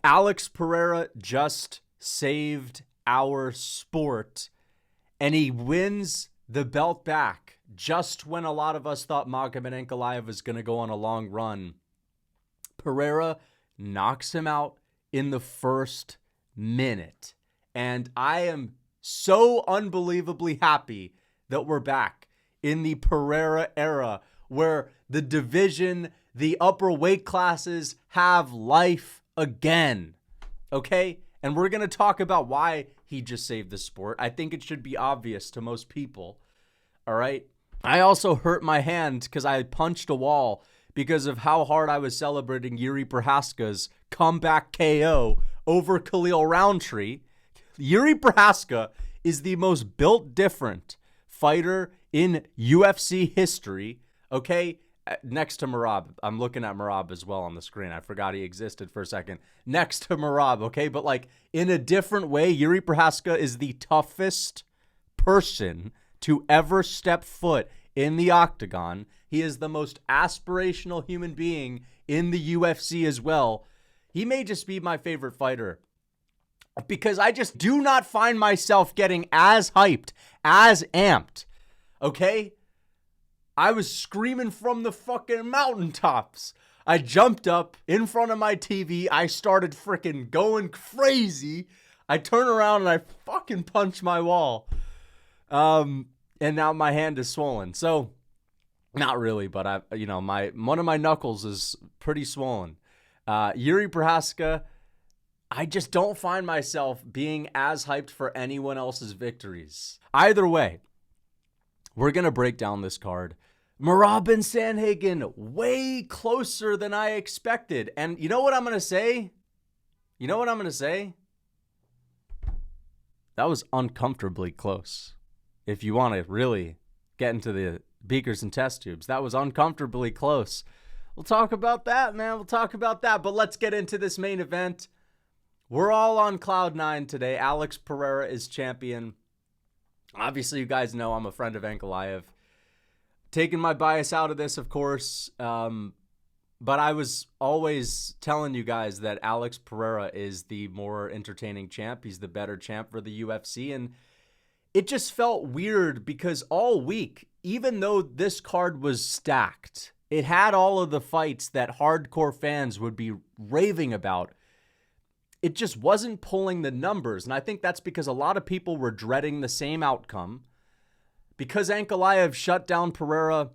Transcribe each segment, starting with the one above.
Alex Pereira just saved our sport, and he wins the belt back just when a lot of us thought Magomed Ankalaev was going to go on a long run. Pereira knocks him out in the first minute, and I am so unbelievably happy that we're back in the Pereira era where the division, the upper weight classes have life again, okay? And we're going to talk about why he just saved the sport. I think it should be obvious to most people, all right? I also hurt my hand because I punched a wall because of how hard I was celebrating Jiri Prochazka's comeback KO over Khalil Rountree. Jiri Prochazka is the most built different fighter in UFC history, okay? Next to Merab. I'm looking at Merab as well on the screen. I forgot he existed for a second. Next to Merab, okay? But like in a different way, Jiri Prochazka is the toughest person to ever step foot in the octagon. He is the most aspirational human being in the UFC as well. He may just be my favorite fighter because I just do not find myself getting as hyped, as amped, okay? I was screaming from the fucking mountaintops. I jumped up in front of my TV. I started freaking going crazy. I turn around and I fucking punch my wall. And now my hand is swollen. So, not really, but one of my knuckles is pretty swollen. Jiri Prochazka, I just don't find myself being as hyped for anyone else's victories. Either way, we're going to break down this card. Merab Dvalishvili, way closer than I expected. And you know what I'm going to say? That was uncomfortably close. If you want to really get into the beakers and test tubes, that was uncomfortably close. We'll talk about that, man. We'll talk about that. But let's get into this main event. We're all on cloud nine today. Alex Pereira is champion. Obviously, you guys know I'm a friend of Ankalaev. Taking my bias out of this, of course. But I was always telling you guys that Alex Pereira is the more entertaining champ. He's the better champ for the UFC. And it just felt weird because all week, even though this card was stacked, it had all of the fights that hardcore fans would be raving about. It just wasn't pulling the numbers. And I think that's because a lot of people were dreading the same outcome. Because Ankalaev shut down Pereira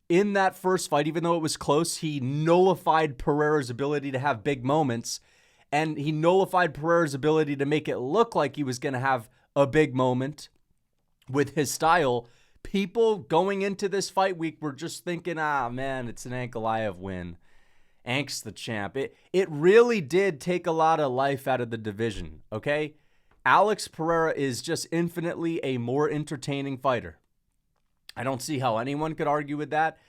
in that first fight, even though it was close, he nullified Pereira's ability to have big moments. And he nullified Pereira's ability to make it look like he was going to have a big moment with his style. People going into this fight week were just thinking, man, it's an Ankalaev win. Ank's the champ. It really did take a lot of life out of the division, okay? Alex Pereira is just infinitely a more entertaining fighter. I don't see how anyone could argue with that.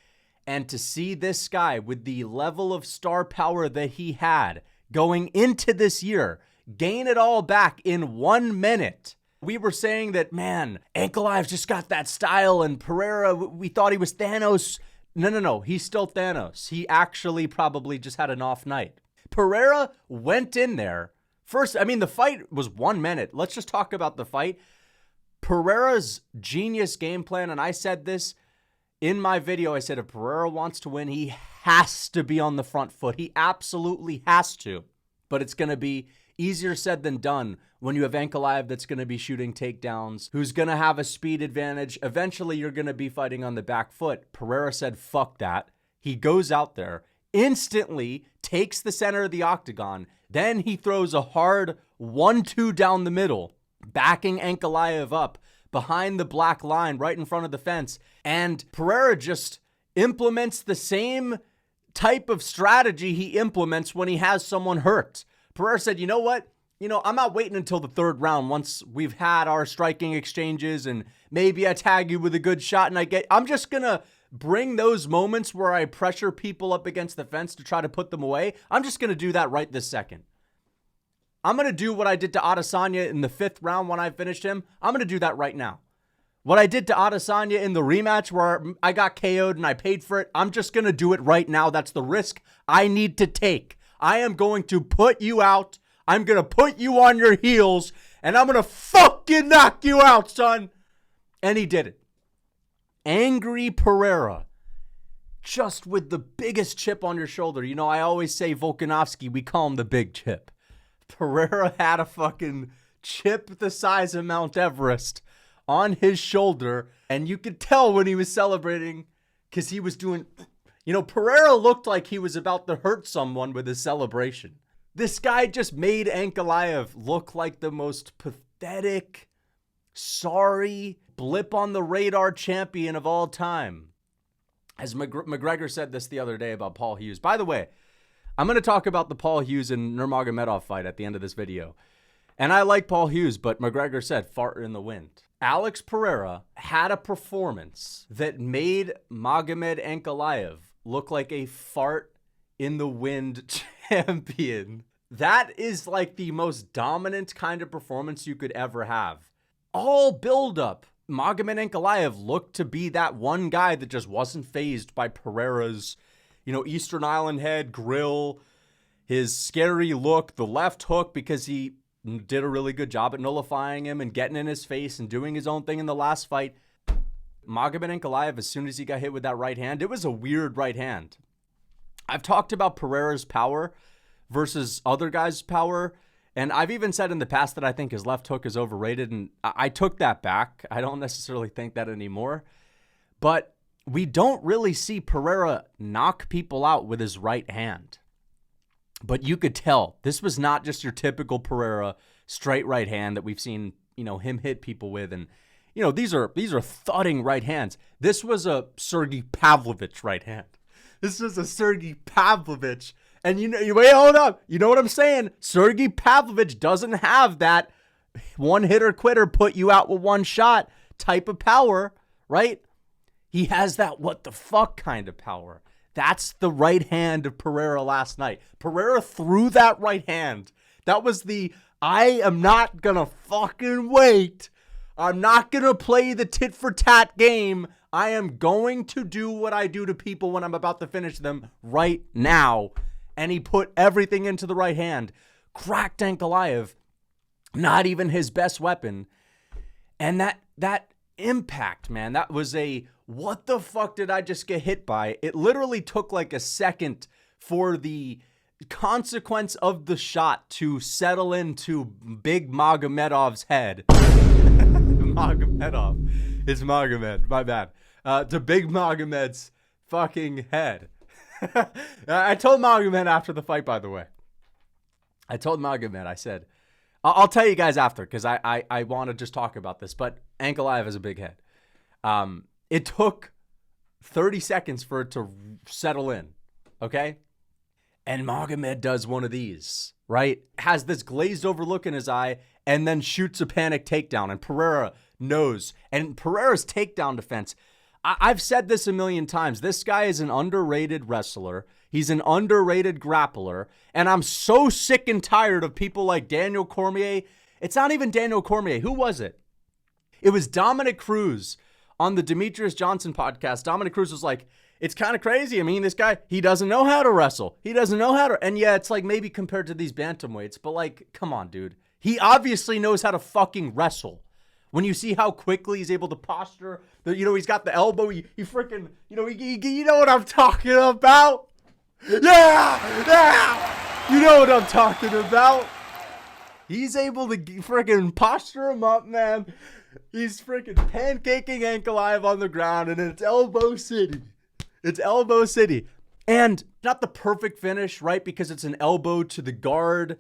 And to see this guy with the level of star power that he had going into this year, gain it all back in 1 minute. We were saying that, man, Ankalaev just got that style, and Pereira, we thought he was Thanos. No. He's still Thanos. He actually probably just had an off night. Pereira went in there. First, the fight was 1 minute. Let's just talk about the fight. Pereira's genius game plan, and I said this in my video. I said if Pereira wants to win, he has to be on the front foot. He absolutely has to. But it's going to be easier said than done when you have Ankalaev that's going to be shooting takedowns, who's going to have a speed advantage. Eventually, you're going to be fighting on the back foot. Pereira said, fuck that. He goes out there, instantly takes the center of the octagon. Then he throws a hard 1-2 down the middle, backing Ankalaev up behind the black line right in front of the fence. And Pereira just implements the same type of strategy he implements when he has someone hurt. Pereira said, you know what? I'm not waiting until the third round once we've had our striking exchanges and maybe I tag you with a good shot and I'm just going to bring those moments where I pressure people up against the fence to try to put them away. I'm just going to do that right this second. I'm going to do what I did to Adesanya in the 5th round when I finished him. I'm going to do that right now. What I did to Adesanya in the rematch where I got KO'd and I paid for it, I'm just going to do it right now. That's the risk I need to take. I am going to put you out. I'm going to put you on your heels, and I'm going to fucking knock you out, son. And he did it. Angry Pereira, just with the biggest chip on your shoulder. You know, I always say Volkanovski, we call him the big chip. Pereira had a fucking chip the size of Mount Everest on his shoulder, and you could tell when he was celebrating because he was doing, you know, Pereira looked like he was about to hurt someone with his celebration. This guy just made Ankalaev look like the most pathetic, sorry, blip on the radar champion of all time. As McGregor said this the other day about Paul Hughes. By the way, I'm going to talk about the Paul Hughes and Nurmagomedov fight at the end of this video. And I like Paul Hughes, but McGregor said fart in the wind. Alex Pereira had a performance that made Magomed Ankalaev look like a fart in the wind champion. That is like the most dominant kind of performance you could ever have. All build-up. Magomed Ankalaev looked to be that one guy that just wasn't fazed by Pereira's, you know, Eastern Island head, grill, his scary look, the left hook, because he did a really good job at nullifying him and getting in his face and doing his own thing in the last fight. Magomed Ankalaev, as soon as he got hit with that right hand, it was a weird right hand. I've talked about Pereira's power versus other guys' power, and I've even said in the past that I think his left hook is overrated, and I took that back. I don't necessarily think that anymore. But we don't really see Pereira knock people out with his right hand. But you could tell this was not just your typical Pereira straight right hand that we've seen, you know, him hit people with. And, you know, these are thudding right hands. This was a Sergey Pavlovich right hand. This was a Sergey Pavlovich. And wait, hold up. You know what I'm saying? Sergey Pavlovich doesn't have that one hitter quitter, put you out with one shot type of power, right? He has that what the fuck kind of power. That's the right hand of Pereira last night. Pereira threw that right hand. That was the, I am not gonna fucking wait. I'm not gonna play the tit for tat game. I am going to do what I do to people when I'm about to finish them right now. And he put everything into the right hand. Cracked Ankalaev. Not even his best weapon. And that impact, man, that was a, what the fuck did I just get hit by? It literally took like a second for the consequence of the shot to settle into big Magomedov's head. Magomedov. It's Magomed. My bad. To big Magomed's fucking head. I told Magomed after the fight, by the way. I told Magomed, I said, I'll tell you guys after, because I want to just talk about this, but Ankalaev has a big head. It took 30 seconds for it to settle in, okay? And Magomed does one of these, right? Has this glazed over look in his eye and then shoots a panic takedown, and Pereira knows. And Pereira's takedown defense, I've said this a million times. This guy is an underrated wrestler. He's an underrated grappler. And I'm so sick and tired of people like Daniel Cormier. It's not even Daniel Cormier. Who was it? It was Dominic Cruz on the Demetrius Johnson podcast. Dominic Cruz was like, it's kind of crazy. I mean, this guy, he doesn't know how to wrestle. He doesn't know how to. And yeah, it's like maybe compared to these bantamweights. But like, come on, dude. He obviously knows how to fucking wrestle. When you see how quickly he's able to posture, he's got the elbow, he freaking, you know what I'm talking about? Yeah! You know what I'm talking about. He's able to freaking posture him up, man. He's freaking pancaking Ankalaev on the ground, and it's elbow city. It's elbow city. And not the perfect finish, right? Because it's an elbow to the guard.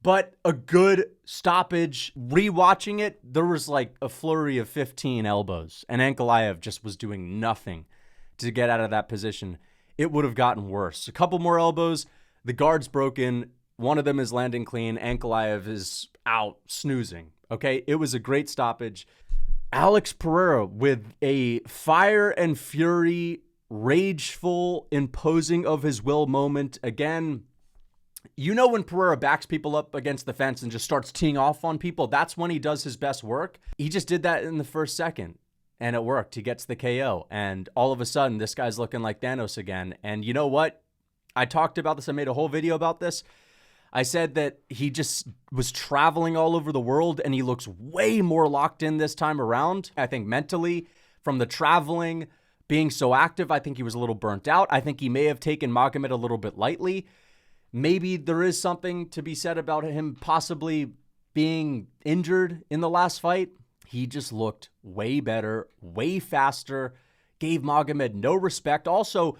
But a good stoppage. Rewatching it, there was like a flurry of 15 elbows. And Ankalaev just was doing nothing to get out of that position. It would have gotten worse. A couple more elbows. The guard's broken. One of them is landing clean. Ankalaev is out snoozing. Okay, it was a great stoppage. Alex Pereira with a fire and fury, rageful, imposing of his will moment. Again, you know when Pereira backs people up against the fence and just starts teeing off on people, that's when he does his best work. He just did that in the first second, and it worked. He gets the KO, and all of a sudden, this guy's looking like Thanos again. And you know what? I talked about this. I made a whole video about this. I said that he just was traveling all over the world and he looks way more locked in this time around. I think mentally, from the traveling, being so active, I think he was a little burnt out. I think he may have taken Magomed a little bit lightly. Maybe there is something to be said about him possibly being injured in the last fight. He just looked way better, way faster, gave Magomed no respect. Also,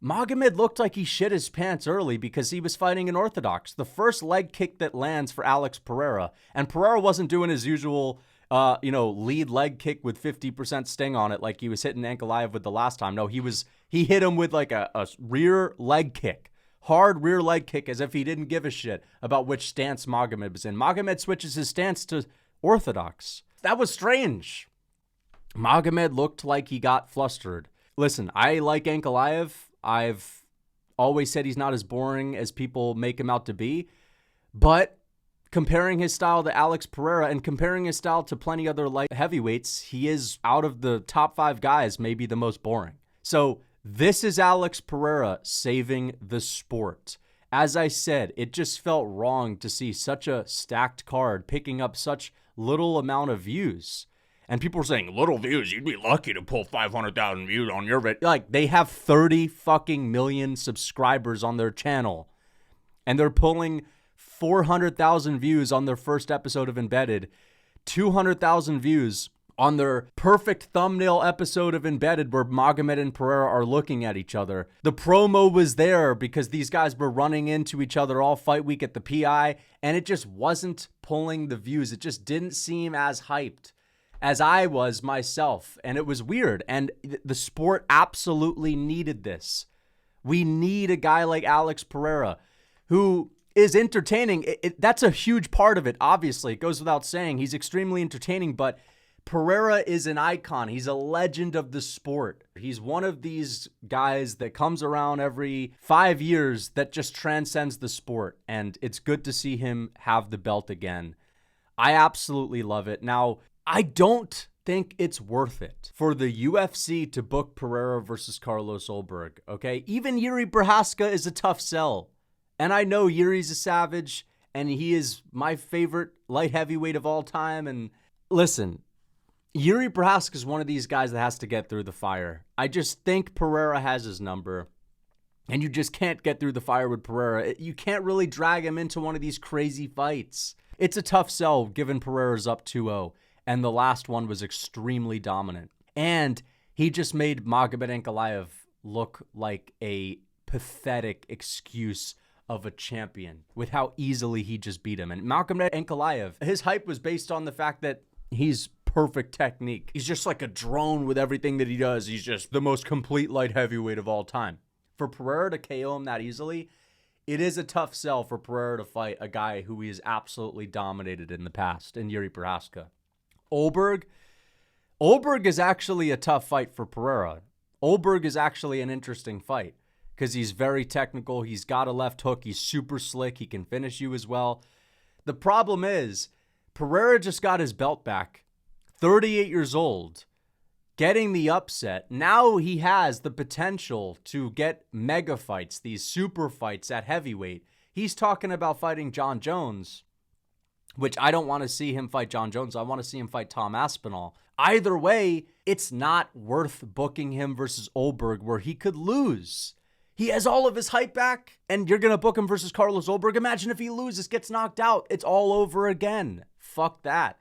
Magomed looked like he shit his pants early because he was fighting an orthodox. The first leg kick that lands for Alex Pereira, and Pereira wasn't doing his usual, lead leg kick with 50% sting on it like he was hitting Ankalaev with the last time. No, he hit him with like a rear leg kick. Hard rear leg kick as if he didn't give a shit about which stance Magomed was in. Magomed switches his stance to orthodox. That was strange. Magomed looked like he got flustered. Listen, I like Ankalaev. I've always said he's not as boring as people make him out to be. But comparing his style to Alex Pereira and comparing his style to plenty other light heavyweights, he is, out of the top 5 guys, maybe the most boring. So this is Alex Pereira saving the sport. As I said, it just felt wrong to see such a stacked card picking up such little amount of views. And people were saying, little views, you'd be lucky to pull 500,000 views on your video. Like, they have 30 fucking million subscribers on their channel. And they're pulling 400,000 views on their first episode of Embedded, 200,000 views on their perfect thumbnail episode of Embedded where Magomed and Pereira are looking at each other. The promo was there because these guys were running into each other all fight week at the PI, and it just wasn't pulling the views. It just didn't seem as hyped as I was myself, and it was weird, and the sport absolutely needed this. We need a guy like Alex Pereira who is entertaining. That's a huge part of it, obviously. It goes without saying. He's extremely entertaining, but Pereira is an icon. He's a legend of the sport. He's one of these guys that comes around every 5 years that just transcends the sport, and it's good to see him have the belt again. I absolutely love it. Now, I don't think it's worth it for the UFC to book Pereira versus Carlos Ulberg, okay? Even Jiri Prochazka is a tough sell. And I know Yuri's a savage, and he is my favorite light heavyweight of all time. And listen, Jiri Prochazka is one of these guys that has to get through the fire. I just think Pereira has his number, and you just can't get through the fire with Pereira. You can't really drag him into one of these crazy fights. It's a tough sell given Pereira's up 2-0, and the last one was extremely dominant. And he just made Magomed Ankalaev look like a pathetic excuse of a champion with how easily he just beat him. And Magomed Ankalaev, his hype was based on the fact that he's perfect technique. He's just like a drone with everything that he does. He's just the most complete light heavyweight of all time. For Pereira to KO him that easily, it is a tough sell for Pereira to fight a guy who he has absolutely dominated in the past, in Jiri Prochazka. Ulberg is actually a tough fight for Pereira. Ulberg is actually an interesting fight because he's very technical. He's got a left hook. He's super slick. He can finish you as well. The problem is Pereira just got his belt back, 38 years old, getting the upset. Now he has the potential to get mega fights, these super fights at heavyweight. He's talking about fighting Jon Jones, which I don't want to see him fight Jon Jones. I want to see him fight Tom Aspinall. Either way, it's not worth booking him versus Ulberg where he could lose. He has all of his hype back, and you're going to book him versus Carlos Ulberg. Imagine if he loses, gets knocked out. It's all over again. Fuck that.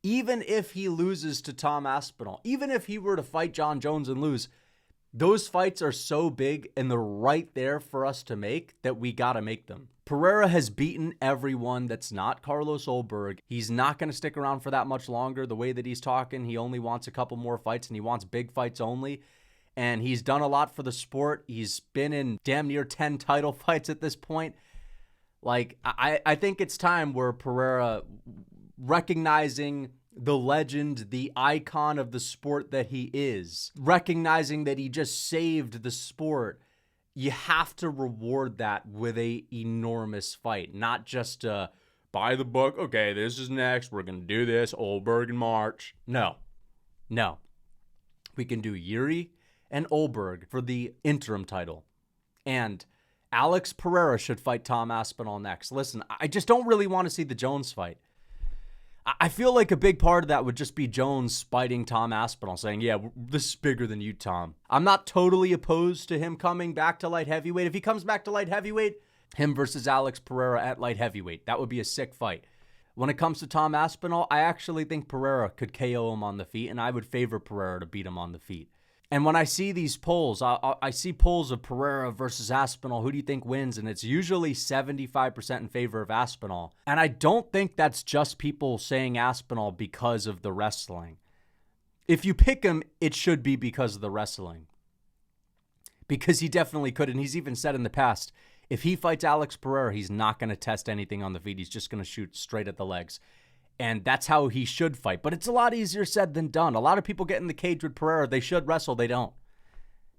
Even if he loses to Tom Aspinall, even if he were to fight Jon Jones and lose, those fights are so big and they're right there for us to make that we got to make them. Pereira has beaten everyone that's not Carlos Ulberg. He's not going to stick around for that much longer. The way that he's talking, he only wants a couple more fights and he wants big fights only. And he's done a lot for the sport. He's been in damn near 10 title fights at this point. Like, I think it's time where Pereira, recognizing the legend, the icon of the sport that he is, recognizing that he just saved the sport, you have to reward that with a enormous fight, not just by the book. Okay, this is next. We're going to do this. Ulberg in March. No. We can do Jiri and Ulberg for the interim title. And Alex Pereira should fight Tom Aspinall next. Listen, I just don't really want to see the Jones fight. I feel like a big part of that would just be Jones spiting Tom Aspinall, saying, yeah, this is bigger than you, Tom. I'm not totally opposed to him coming back to light heavyweight. If he comes back to light heavyweight, him versus Alex Pereira at light heavyweight. That would be a sick fight. When it comes to Tom Aspinall, I actually think Pereira could KO him on the feet, and I would favor Pereira to beat him on the feet. And when I see these polls, I see polls of Pereira versus Aspinall. Who do you think wins? And it's usually 75% in favor of Aspinall. And I don't think that's just people saying Aspinall because of the wrestling. If you pick him, it should be because of the wrestling. Because he definitely could. And he's even said in the past, if he fights Alex Pereira, he's not going to test anything on the feet. He's just going to shoot straight at the legs. And that's how he should fight. But it's a lot easier said than done. A lot of people get in the cage with Pereira. They should wrestle. They don't.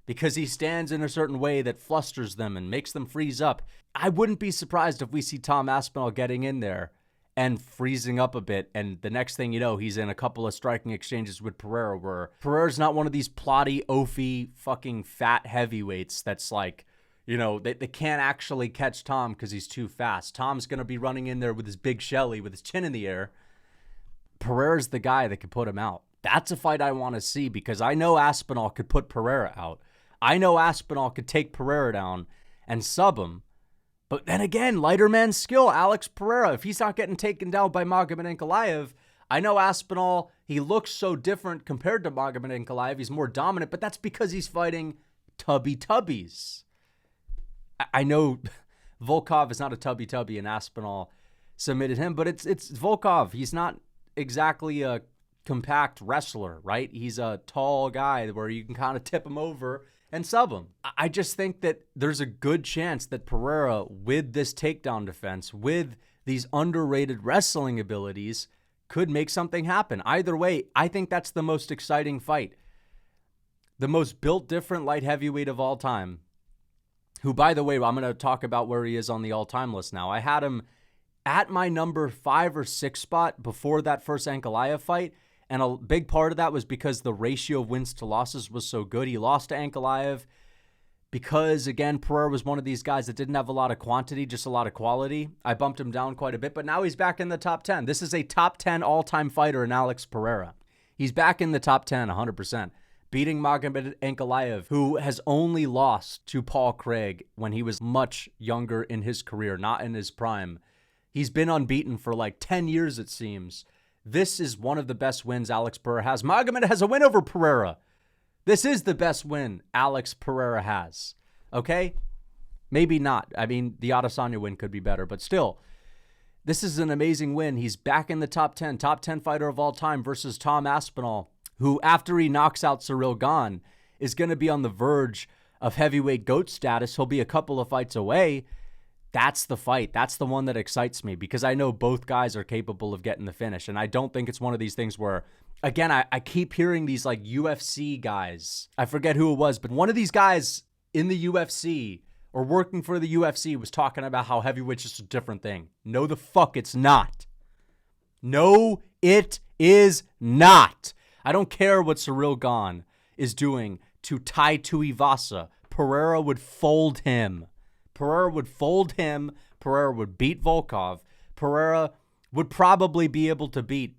Because he stands in a certain way that flusters them and makes them freeze up. I wouldn't be surprised if we see Tom Aspinall getting in there and freezing up a bit. And the next thing you know, he's in a couple of striking exchanges with Pereira where Pereira's not one of these plotty, oafy, fucking fat heavyweights that's like, you know, they can't actually catch Tom because he's too fast. Tom's going to be running in there with his big Shelly, with his chin in the air. Pereira's the guy that could put him out. That's a fight I want to see because I know Aspinall could put Pereira out. I know Aspinall could take Pereira down and sub him. But then again, lighter man skill, Alex Pereira. If he's not getting taken down by Magomed Ankalaev, I know Aspinall, he looks so different compared to Magomed Ankalaev. He's more dominant, but that's because he's fighting tubby tubbies. I know Volkov is not a tubby and Aspinall submitted him, but it's Volkov. He's not exactly a compact wrestler, right? He's a tall guy where you can kind of tip him over and sub him. I just think that there's a good chance that Pereira, with this takedown defense, with these underrated wrestling abilities, could make something happen. Either way, I think that's the most exciting fight. The most built different light heavyweight of all time, who, by the way, I'm going to talk about where he is on the all-time list now. I had him at my number 5 or 6 spot before that first Ankalaev fight, and a big part of that was because the ratio of wins to losses was so good. He lost to Ankalaev because, again, Pereira was one of these guys that didn't have a lot of quantity, just a lot of quality. I bumped him down quite a bit, but now he's back in the top 10. This is a top 10 all-time fighter in Alex Pereira. He's back in the top 10, 100%. Beating Magomed Ankalaev, who has only lost to Paul Craig when he was much younger in his career, not in his prime. He's been unbeaten for like 10 years, it seems. This is one of the best wins Alex Pereira has. Magomed has a win over Pereira. This is the best win Alex Pereira has. Okay? Maybe not. I mean, the Adesanya win could be better, but still, this is an amazing win. He's back in the top 10 fighter of all time versus Tom Aspinall, who, after he knocks out Ciryl Gane, is going to be on the verge of heavyweight GOAT status. He'll be a couple of fights away. That's the fight. That's the one that excites me because I know both guys are capable of getting the finish. And I don't think it's one of these things where, again, I keep hearing these like UFC guys. I forget who it was, but one of these guys in the UFC or working for the UFC was talking about how heavyweight's just a different thing. No, the fuck it's not. No, it is not. I don't care what Ciryl Gane is doing to Tai Tuivasa. Pereira would fold him. Pereira would fold him. Pereira would beat Volkov. Pereira would probably be able to beat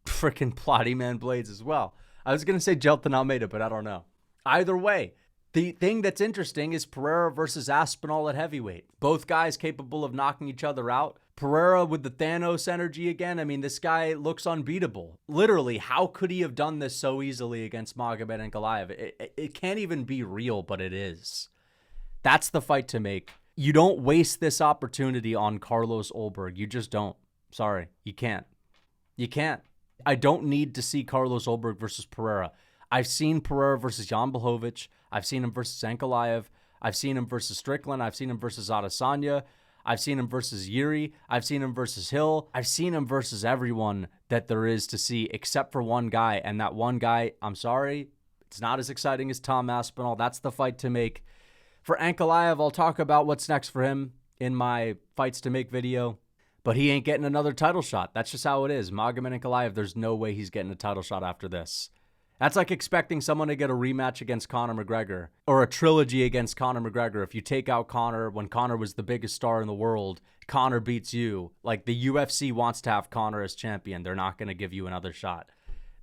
frickin' Plotty Man Blades as well. I was going to say Jelton Almeida, but I don't know. Either way, the thing that's interesting is Pereira versus Aspinall at heavyweight. Both guys capable of knocking each other out. Pereira with the Thanos energy again. I mean, this guy looks unbeatable. Literally, how could he have done this so easily against Magomed Ankalaev? It can't even be real, but it is. That's the fight to make. You don't waste this opportunity on Carlos Ulberg. You just don't. Sorry, you can't. You can't. I don't need to see Carlos Ulberg versus Pereira. I've seen Pereira versus Jan Blachowicz. I've seen him versus Ankalaev. I've seen him versus Strickland. I've seen him versus Adesanya. I've seen him versus Jiri. I've seen him versus Hill. I've seen him versus everyone that there is to see except for one guy. And that one guy, I'm sorry, it's not as exciting as Tom Aspinall. That's the fight to make. For Ankalaev, I'll talk about what's next for him in my fights to make video. But he ain't getting another title shot. That's just how it is. Magomed Ankalaev, there's no way he's getting a title shot after this. That's like expecting someone to get a rematch against Conor McGregor or a trilogy against Conor McGregor. If you take out Conor when Conor was the biggest star in the world, Conor beats you. Like, the UFC wants to have Conor as champion. They're not going to give you another shot.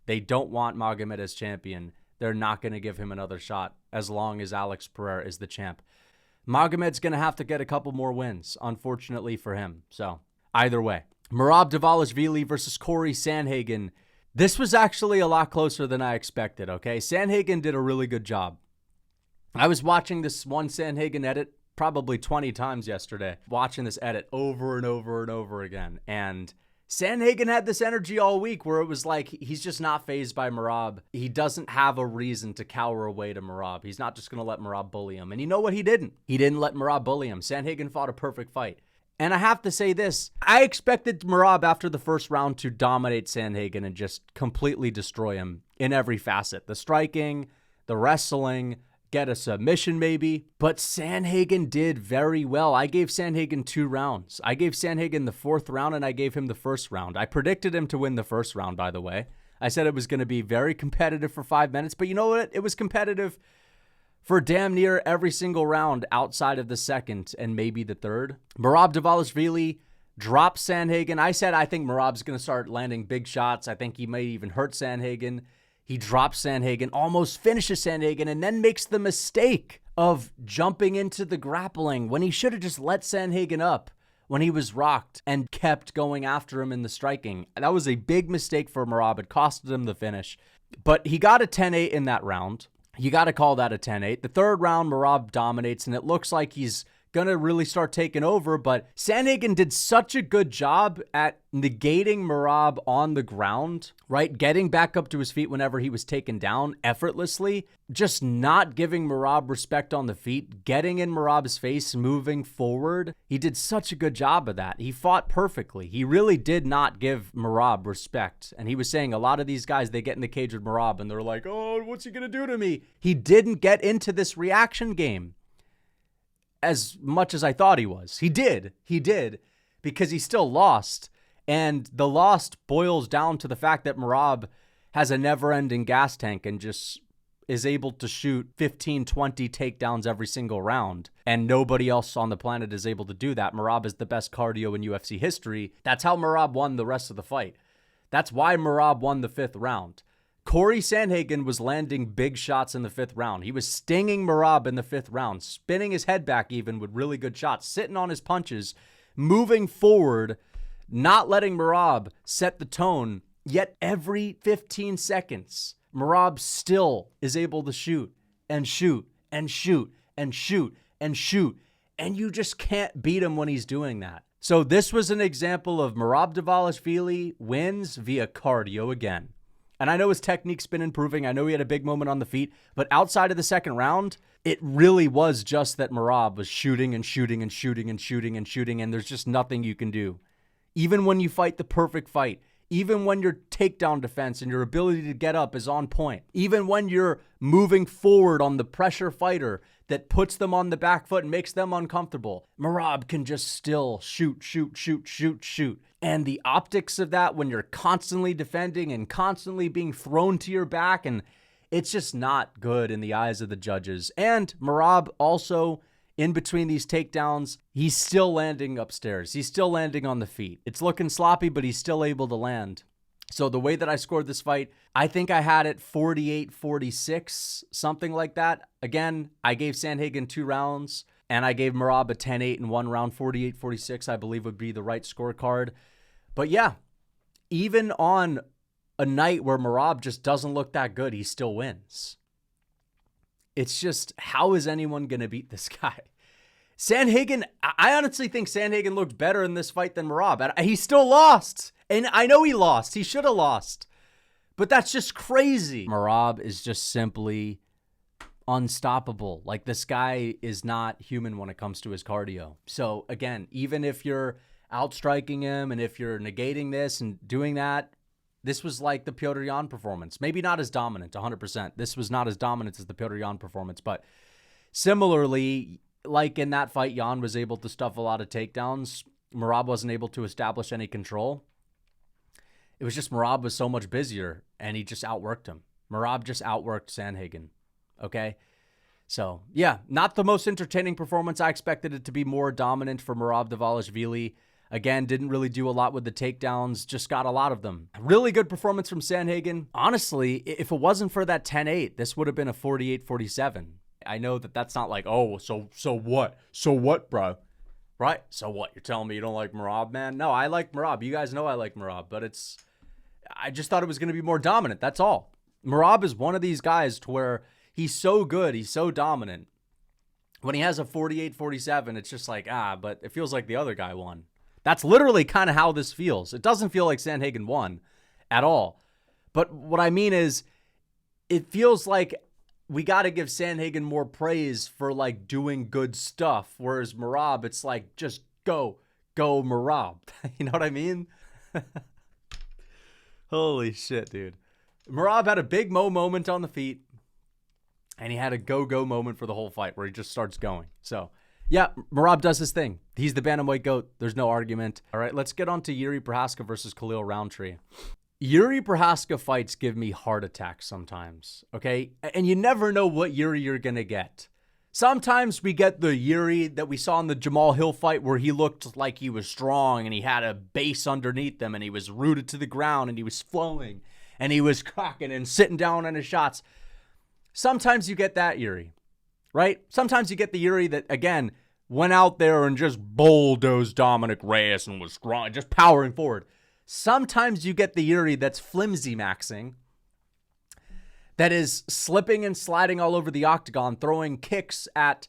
They don't want Magomed as champion. They're not going to give him another shot as long as Alex Pereira is the champ. Magomed's going to have to get a couple more wins, unfortunately for him. So, either way. Merab Dvalishvili versus Cory Sandhagen. This was actually a lot closer than I expected, okay? Sandhagen did a really good job. I was watching this one Sandhagen edit probably 20 times yesterday, watching this edit over and over and over again. And Sandhagen had this energy all week where it was like he's just not fazed by Merab. He doesn't have a reason to cower away to Merab. He's not just going to let Merab bully him. And you know what? He didn't. He didn't let Merab bully him. Sandhagen fought a perfect fight. And I have to say this, I expected Merab after the first round to dominate Sandhagen and just completely destroy him in every facet. The striking, the wrestling, get a submission maybe. But Sandhagen did very well. I gave Sandhagen 2 rounds. I gave Sandhagen the 4th round and I gave him the 1st round. I predicted him to win the 1st round, by the way. I said it was going to be very competitive for 5 minutes, but you know what? It was competitive for damn near every single round outside of the 2nd and maybe the 3rd. Merab Dvalishvili dropped Sandhagen. I said I think Merab's going to start landing big shots. I think he may even hurt Sandhagen. He drops Sandhagen, almost finishes Sandhagen, and then makes the mistake of jumping into the grappling when he should have just let Sandhagen up when he was rocked and kept going after him in the striking. That was a big mistake for Merab. It costed him the finish. But he got a 10-8 in that round. You got to call that a 10-8. The 3rd round, Merab dominates, and it looks like he's going to really start taking over, but Sandhagen did such a good job at negating Merab on the ground, right? Getting back up to his feet whenever he was taken down effortlessly, just not giving Merab respect on the feet, getting in Merab's face, moving forward. He did such a good job of that. He fought perfectly. He really did not give Merab respect. And he was saying a lot of these guys, they get in the cage with Merab and they're like, oh, what's he going to do to me? He didn't get into this reaction game as much as I thought he was. He did, because he still lost. And the loss boils down to the fact that Merab has a never-ending gas tank and just is able to shoot 15, 20 takedowns every single round. And nobody else on the planet is able to do that. Merab is the best cardio in UFC history. That's how Merab won the rest of the fight. That's why Merab won the 5th round. Cory Sandhagen was landing big shots in the 5th round. He was stinging Merab in the 5th round, spinning his head back even with really good shots, sitting on his punches, moving forward, not letting Merab set the tone. Yet every 15 seconds, Merab still is able to shoot and shoot and shoot and shoot and shoot. And you just can't beat him when he's doing that. So this was an example of Merab Dvalishvili wins via cardio again. And I know his technique's been improving. I know he had a big moment on the feet. But outside of the 2nd round, it really was just that Merab was shooting and shooting and shooting and shooting and shooting. And there's just nothing you can do. Even when you fight the perfect fight. Even when your takedown defense and your ability to get up is on point. Even when you're moving forward on the pressure fighter that puts them on the back foot and makes them uncomfortable. Merab can just still shoot, shoot, shoot, shoot, shoot. And the optics of that when you're constantly defending and constantly being thrown to your back, and it's just not good in the eyes of the judges. And Merab also, in between these takedowns, he's still landing upstairs. He's still landing on the feet. It's looking sloppy, but he's still able to land. So the way that I scored this fight, I think I had it 48-46, something like that. Again, I gave Sandhagen 2 rounds, and I gave Merab a 10-8 in 1 round. 48-46, I believe, would be the right scorecard. But yeah, even on a night where Merab just doesn't look that good, he still wins. It's just, how is anyone going to beat this guy? Sandhagen, I honestly think Sandhagen looked better in this fight than Merab. And he still lost. And I know he lost. He should have lost. But that's just crazy. Merab is just simply unstoppable. Like, this guy is not human when it comes to his cardio. So, again, even if you're outstriking him and if you're negating this and doing that, this was like the Petr Yan performance. Maybe not as dominant, 100%. This was not as dominant as the Petr Yan performance. But similarly, like in that fight, Yan was able to stuff a lot of takedowns. Merab wasn't able to establish any control. It was just Merab was so much busier, and he just outworked him. Merab just outworked Sandhagen. Okay? So, yeah, not the most entertaining performance. I expected it to be more dominant for Merab Dvalishvili. Again, didn't really do a lot with the takedowns, just got a lot of them. Really good performance from Sandhagen. Honestly, if it wasn't for that 10-8, this would have been a 48-47. I know that that's not like, oh, so what? So what, bro? Right? So what? You're telling me you don't like Merab, man? No, I like Merab. You guys know I like Merab, but I just thought it was going to be more dominant. That's all. Merab is one of these guys to where he's so good, he's so dominant. When he has a 48-47, it's just like, but it feels like the other guy won. That's literally kind of how this feels. It doesn't feel like Sandhagen won at all. But what I mean is, it feels like we got to give Sandhagen more praise for like doing good stuff. Whereas Merab, it's like, just go Merab. You know what I mean? Holy shit, dude. Merab had a big moment on the feet. And he had a go moment for the whole fight where he just starts going. So, yeah, Merab does his thing. He's the bantamweight GOAT. There's no argument. All right, let's get on to Jiri Prochazka versus Khalil Rountree. Jiri Prochazka fights give me heart attacks sometimes, okay? And you never know what Jiri you're going to get. Sometimes we get the Jiri that we saw in the Jamal Hill fight where he looked like he was strong and he had a base underneath him and he was rooted to the ground and he was flowing and he was cracking and sitting down on his shots. Sometimes you get that Jiri, right? Sometimes you get the Jiri that, again, went out there and just bulldozed Dominic Reyes and was strong, just powering forward. Sometimes you get the Jiri that's flimsy maxing, that is slipping and sliding all over the octagon, throwing kicks at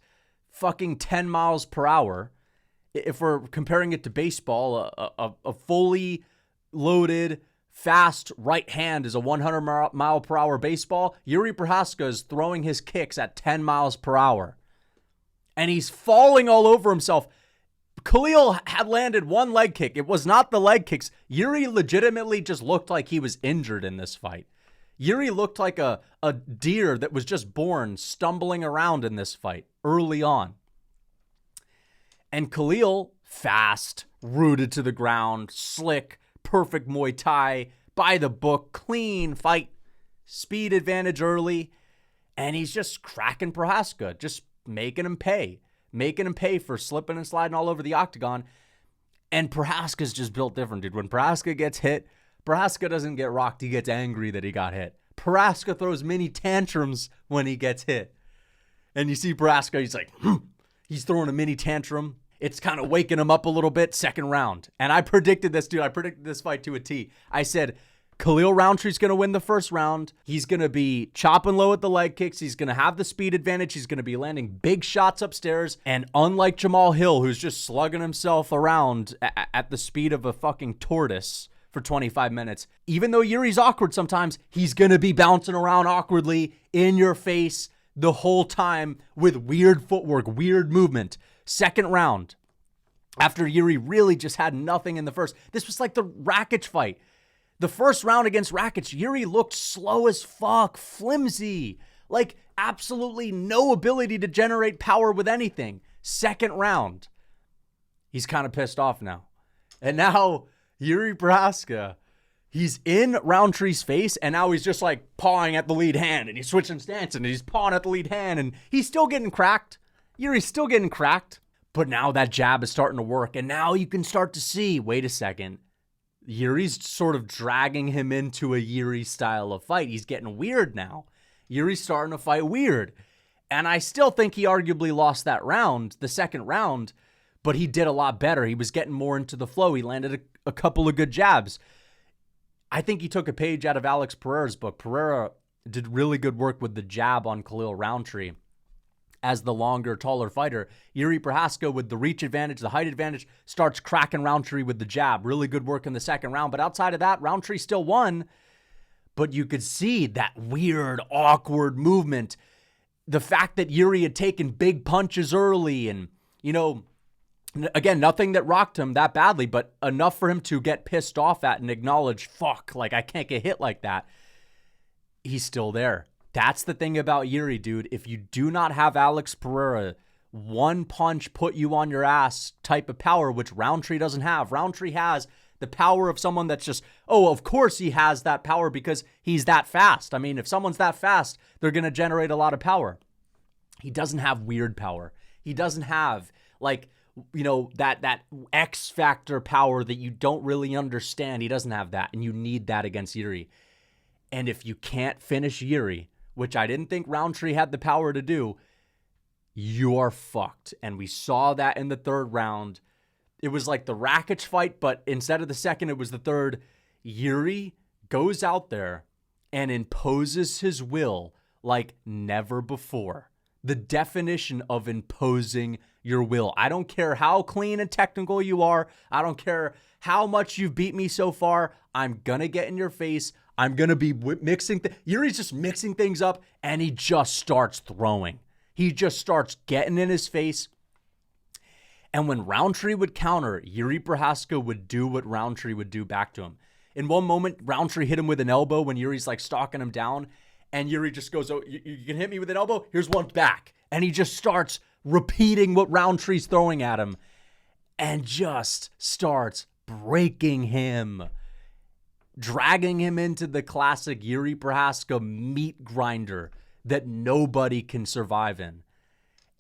fucking 10 miles per hour. If we're comparing it to baseball, a fully loaded, fast right hand is a 100 mile per hour baseball. Jiri Prochazka is throwing his kicks at 10 miles per hour. And he's falling all over himself. Khalil had landed one leg kick. It was not the leg kicks. Jiri legitimately just looked like he was injured in this fight. Jiri looked like a deer that was just born stumbling around in this fight early on. And Khalil, fast, rooted to the ground, slick, perfect Muay Thai, by the book, clean fight, speed advantage early, and he's just cracking Prochazka, just making him pay for slipping and sliding all over the octagon. And Prochazka's just built different, dude. When Prochazka gets hit, Prochazka doesn't get rocked. He gets angry that he got hit. Prochazka throws mini tantrums when he gets hit. And you see Prochazka, he's like, he's throwing a mini tantrum. It's kind of waking him up a little bit. Second round. And I predicted this, dude. I predicted this fight to a T. I said, Khalil Rountree's going to win the first round. He's going to be chopping low at the leg kicks. He's going to have the speed advantage. He's going to be landing big shots upstairs. And unlike Jamal Hill, who's just slugging himself around at the speed of a fucking tortoise for 25 minutes, even though Jiri's awkward sometimes, he's going to be bouncing around awkwardly in your face the whole time with weird footwork, weird movement. Second round, after Jiri really just had nothing in the first. This was like the Rakic fight. The first round against Rakic, Jiri looked slow as fuck, flimsy, like absolutely no ability to generate power with anything. Second round, he's kind of pissed off now. And now Jiri Prochazka, he's in Rountree's face, and now he's just like pawing at the lead hand, and he's switching stance, and he's pawing at the lead hand, and he's still getting cracked. Jiri's still getting cracked. But now that jab is starting to work, and now you can start to see, wait a second, Jiri's sort of dragging him into a Jiri style of fight. He's getting weird now. Jiri's starting to fight weird. And I still think he arguably lost that round, the second round, but he did a lot better. He was getting more into the flow. He landed a couple of good jabs. I think he took a page out of Alex Pereira's book. Pereira did really good work with the jab on Khalil Rountree as the longer, taller fighter. Jiri Prochazka with the reach advantage, the height advantage, starts cracking Rountree with the jab. Really good work in the second round. But outside of that, Rountree still won. But you could see that weird, awkward movement. The fact that Jiri had taken big punches early and, you know, again, nothing that rocked him that badly, but enough for him to get pissed off at and acknowledge, fuck, like I can't get hit like that. He's still there. That's the thing about Jiri, dude. If you do not have Alex Pereira, one punch put you on your ass type of power, which Rountree doesn't have. Rountree has The power of someone that's just, oh, of course he has that power because he's that fast. I mean, if someone's that fast, they're going to generate a lot of power. He doesn't have weird power. He doesn't have like, you know, that X factor power that you don't really understand. He doesn't have that. And you need that against Jiri. And if you can't finish Jiri, which I didn't think Rountree had the power to do, you're fucked. And we saw that in the third round. It was like the Rakic fight, but instead of the second, it was the third. Jiri goes out there and imposes his will like never before. The definition of imposing your will. I don't care how clean and technical you are. I don't care how much you've beat me so far. I'm going to get in your face. I'm going to be mixing. Jiri's just mixing things up, and he just starts throwing. He just starts getting in his face. And when Rountree would counter, Jiri Prochazka would do what Rountree would do back to him. In one moment, Rountree hit him with an elbow when Jiri's like stalking him down. And Jiri just goes, oh, you can hit me with an elbow? Here's one back. And he just starts repeating what Rountree's throwing at him. And just starts breaking him. Dragging him into the classic Jiri Prochazka meat grinder that nobody can survive in.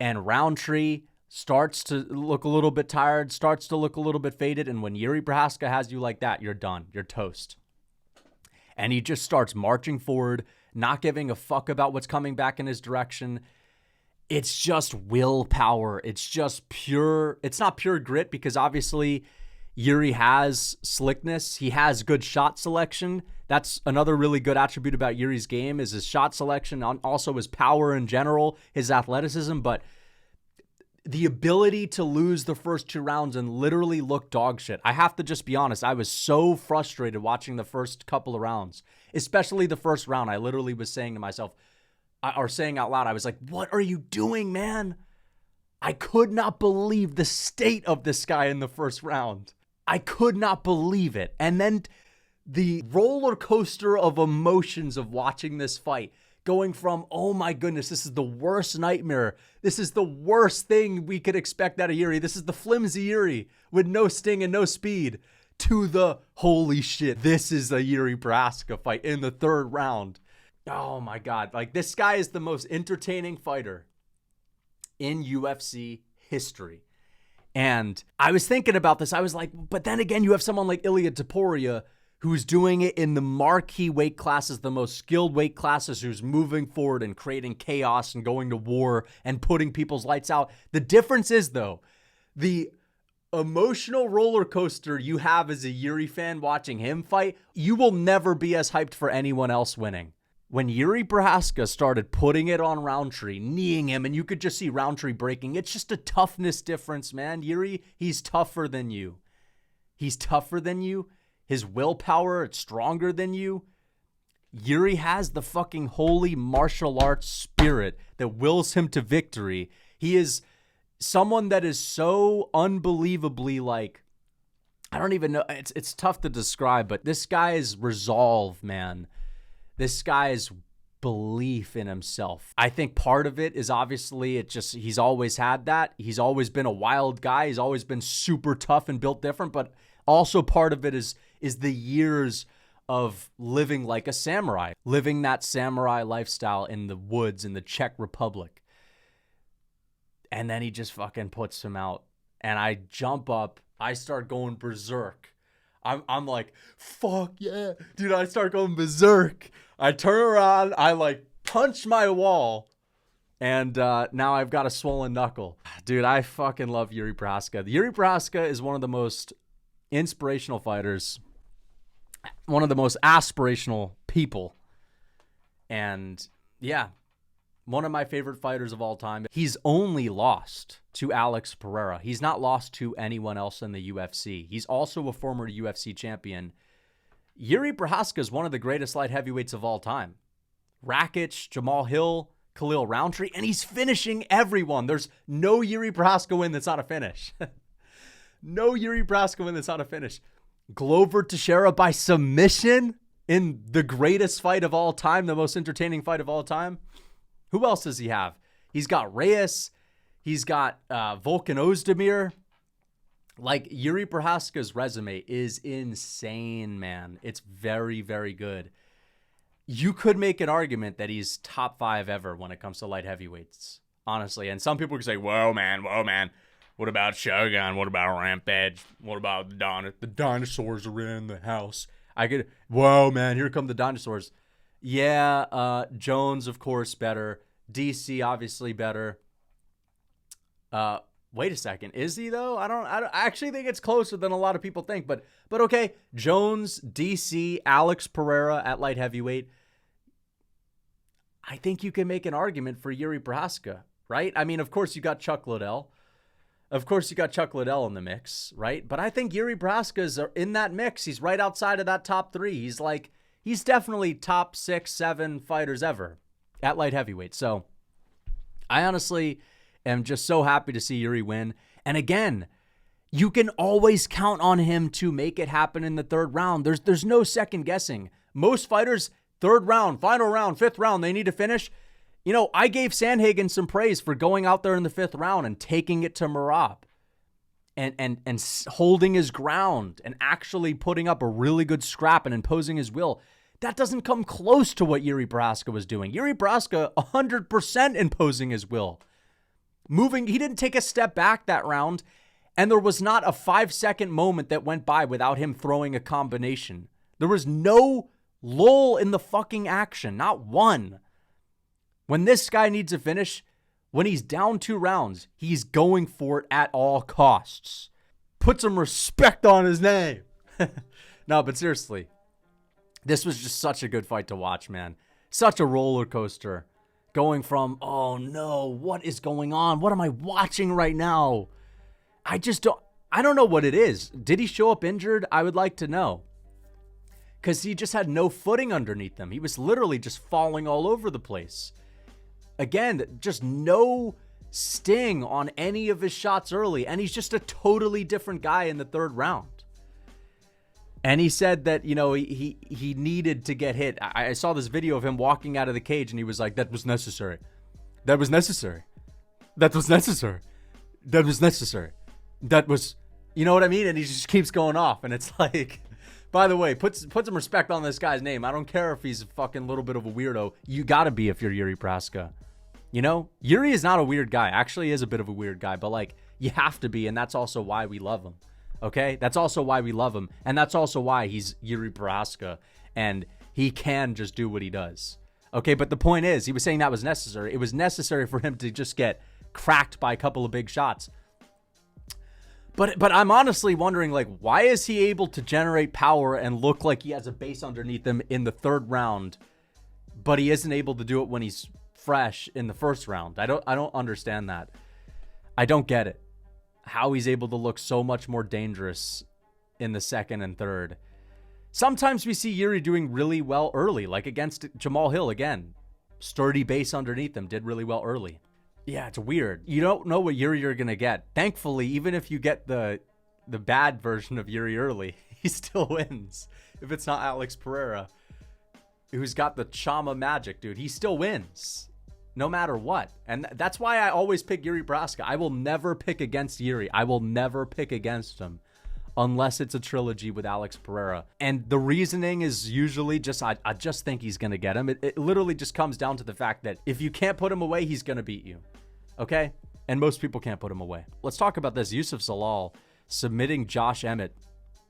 And Rountree starts to look a little bit tired, starts to look a little bit faded. And when Jiri Prochazka has you like that, you're done. You're toast. And he just starts marching forward, not giving a fuck about what's coming back in his direction. It's just willpower. It's just pure. It's not pure grit because obviously Jiri has slickness. He has good shot selection. That's another really good attribute about Jiri's game is his shot selection, also his power in general, his athleticism, but the ability to lose the first two rounds and literally look dog shit. I have to just be honest. I was so frustrated watching the first couple of rounds, especially the first round. I literally was saying to myself, or saying out loud, I was like, what are you doing, man? I could not believe the state of this guy in the first round. I could not believe it. And then the roller coaster of emotions of watching this fight, going from, oh my goodness, this is the worst nightmare. This is the worst thing we could expect out of Jiri. This is the flimsy Jiri with no sting and no speed, to the holy shit, this is a Jiri Prochazka fight in the third round. Oh my God. Like, this guy is the most entertaining fighter in UFC history. And I was thinking about this. I was like, but then again, you have someone like Ilia Topuria who's doing it in the marquee weight classes, the most skilled weight classes, who's moving forward and creating chaos and going to war and putting people's lights out. The difference is, though, the emotional roller coaster you have as a Jiri fan watching him fight, you will never be as hyped for anyone else winning. When Jiri Prochazka started putting it on Rountree, kneeing him, and you could just see Rountree breaking, it's just a toughness difference, man. Jiri, he's tougher than you. He's tougher than you. His willpower, it's stronger than you. Jiri has the fucking holy martial arts spirit that wills him to victory. He is someone that is so unbelievably like, I don't even know. It's tough to describe, but this guy's resolve, man. This guy's belief in himself. I think part of it is obviously he's always had that. He's always been a wild guy. He's always been super tough and built different, but also part of it is the years of living like a samurai, living that samurai lifestyle in the woods in the Czech Republic. And then he just fucking puts him out. And I jump up. I start going berserk. I'm like, fuck yeah. Dude, I start going berserk. I turn around. I like punch my wall. And now I've got a swollen knuckle. Dude, I fucking love Jiri Prochazka. Jiri Prochazka is one of the most inspirational fighters, one of the most aspirational people. And yeah, one of my favorite fighters of all time. He's only lost to Alex Pereira. He's not lost to anyone else in the UFC. He's also a former UFC champion. Jiri Prochazka is one of the greatest light heavyweights of all time. Rakic, Jamal Hill, Khalil Rountree, and he's finishing everyone. There's no Jiri Prochazka win that's not a finish. No Jiri Prochazka win that's not a finish. Glover Teixeira by submission in the greatest fight of all time, the most entertaining fight of all time. Who else does he have? He's got Reyes. He's got Volkan Ozdemir. Like, Jiri Prochazka's resume is insane, man. It's very, very good. You could make an argument that he's top 5 ever when it comes to light heavyweights, honestly. And some people could say, whoa, man. What about Shogun? What about Rampage? What about the dinosaurs are in the house? Whoa, man, here come the dinosaurs. Yeah, Jones, of course, better. DC, obviously, better. Wait a second. Is he, though? I actually think it's closer than a lot of people think. But okay, Jones, DC, Alex Pereira at light heavyweight. I think you can make an argument for Jiri Prochazka, right? I mean, of course, you got Chuck Liddell. Of course, you got Chuck Liddell in the mix, right? But I think Jiri Prochazka is in that mix. He's right outside of that top 3. He's definitely top 6, 7 fighters ever at light heavyweight. So I honestly am just so happy to see Jiri win. And again, you can always count on him to make it happen in the 3rd round. There's no second guessing. Most fighters, 3rd round, final round, 5th round, they need to finish. You know, I gave Sandhagen some praise for going out there in the 5th round and taking it to Merab and holding his ground and actually putting up a really good scrap and imposing his will. That doesn't come close to what Jiri Prochazka was doing. Jiri Prochazka 100% imposing his will. He didn't take a step back that round, and there was not a 5-second moment that went by without him throwing a combination. There was no lull in the fucking action, not one. When this guy needs a finish, when he's down 2 rounds, he's going for it at all costs. Put some respect on his name. No, but seriously, this was just such a good fight to watch, man. Such a roller coaster. Going from, oh no, what is going on? What am I watching right now? I don't know what it is. Did he show up injured? I would like to know. Because he just had no footing underneath him. He was literally just falling all over the place. Again, just no sting on any of his shots early. And he's just a totally different guy in the 3rd round. And he said that, you know, he needed to get hit. I saw this video of him walking out of the cage and he was like, that was necessary. That was necessary. That was necessary. That was necessary. That was, you know what I mean? And he just keeps going off. And it's like, by the way, put some respect on this guy's name. I don't care if he's a fucking little bit of a weirdo. You gotta be if you're Jiri Prochazka. You know, Jiri is not a weird guy. Actually, he is a bit of a weird guy, but like, you have to be, and that's also why we love him. Okay? That's also why we love him, and that's also why he's Jiri Prochazka, and he can just do what he does. Okay, but the point is, he was saying that was necessary. It was necessary for him to just get cracked by a couple of big shots. But I'm honestly wondering, like, why is he able to generate power and look like he has a base underneath him in the 3rd round, but he isn't able to do it when he's fresh in the 1st round? I don't understand that. I don't get it. How he's able to look so much more dangerous in the 2nd and 3rd. Sometimes we see Jiri doing really well early, like against Jamal Hill again. Sturdy base underneath him, did really well early. Yeah, it's weird. You don't know what Jiri you're going to get. Thankfully, even if you get the bad version of Jiri early, he still wins. If it's not Alex Pereira, who's got the Chama magic, dude, he still wins. No matter what. And that's why I always pick Jiri Prochazka. I will never pick against Jiri. I will never pick against him unless it's a trilogy with Alex Pereira. And the reasoning is usually just, I just think he's going to get him. It literally just comes down to the fact that if you can't put him away, he's going to beat you. Okay? And most people can't put him away. Let's talk about this. Youssef Zalal submitting Josh Emmett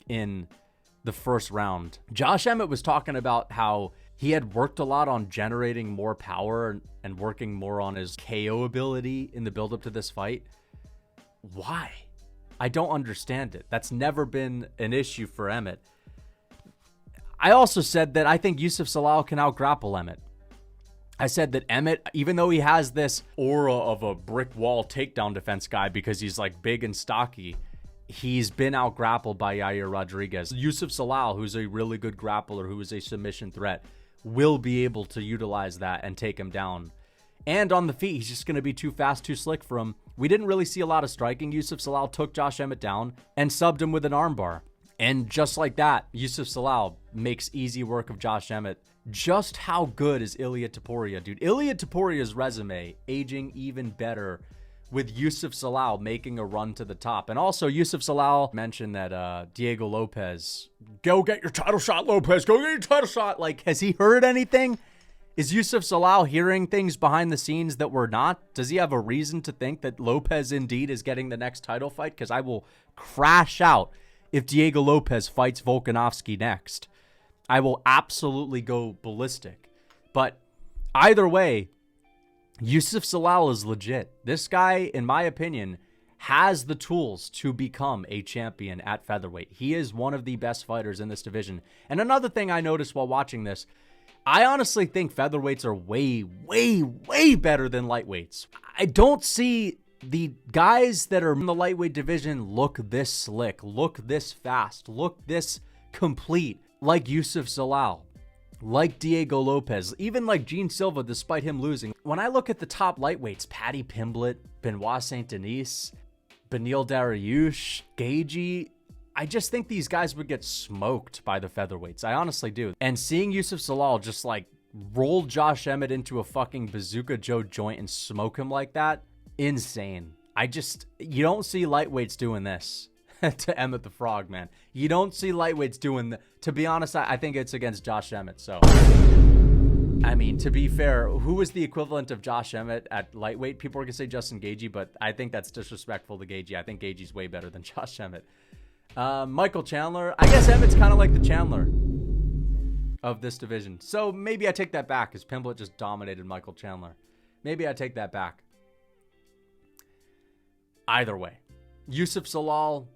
in the 1st round. Josh Emmett was talking about how he had worked a lot on generating more power and working more on his KO ability in the build-up to this fight. Why? I don't understand it. That's never been an issue for Emmett. I also said that I think Youssef Zalal can out-grapple Emmett. I said that Emmett, even though he has this aura of a brick wall takedown defense guy because he's like big and stocky, he's been out-grappled by Yair Rodriguez. Youssef Zalal, who's a really good grappler, who is a submission threat, will be able to utilize that and take him down. And on the feet, he's just going to be too fast, too slick for him. We didn't really see a lot of striking. Youssef Zalal took Josh Emmett down and subbed him with an armbar. And just like that, Youssef Zalal makes easy work of Josh Emmett. Just how good is Ilia Topuria, dude? Ilia Topuria's resume, aging even better with Youssef Zalal making a run to the top. And also, Youssef Zalal mentioned that Diego Lopez, go get your title shot, Lopez, go get your title shot. Like, has he heard anything? Is Youssef Zalal hearing things behind the scenes that we're not? Does he have a reason to think that Lopez indeed is getting the next title fight? Because I will crash out if Diego Lopez fights Volkanovski next. I will absolutely go ballistic. But either way, Youssef Zalal is legit. This guy, in my opinion, has the tools to become a champion at featherweight. He is one of the best fighters in this division. And another thing I noticed while watching this, I honestly think featherweights are way, way, way better than lightweights. I don't see the guys that are in the lightweight division look this slick, look this fast, look this complete, like Youssef Zalal, like Diego Lopez, even like Gene Silva, despite him losing. When I look at the top lightweights, Paddy Pimblett, Benoit Saint-Denis, Beneil Dariush, Gaethje, I just think these guys would get smoked by the featherweights. I honestly do. And seeing Youssef Zalal just like roll Josh Emmett into a fucking Bazooka Joe joint and smoke him like that, insane. You don't see lightweights doing this to Emmett the Frog, man. You don't see lightweights doing to be honest, I think it's against Josh Emmett. So, I mean, to be fair, who is the equivalent of Josh Emmett at lightweight? People are going to say Justin Gaethje, but I think that's disrespectful to Gaethje. I think Gaethje's way better than Josh Emmett. Michael Chandler. I guess Emmett's kind of like the Chandler of this division. So maybe I take that back because Pimblett just dominated Michael Chandler. Maybe I take that back. Either way, Youssef Zalal,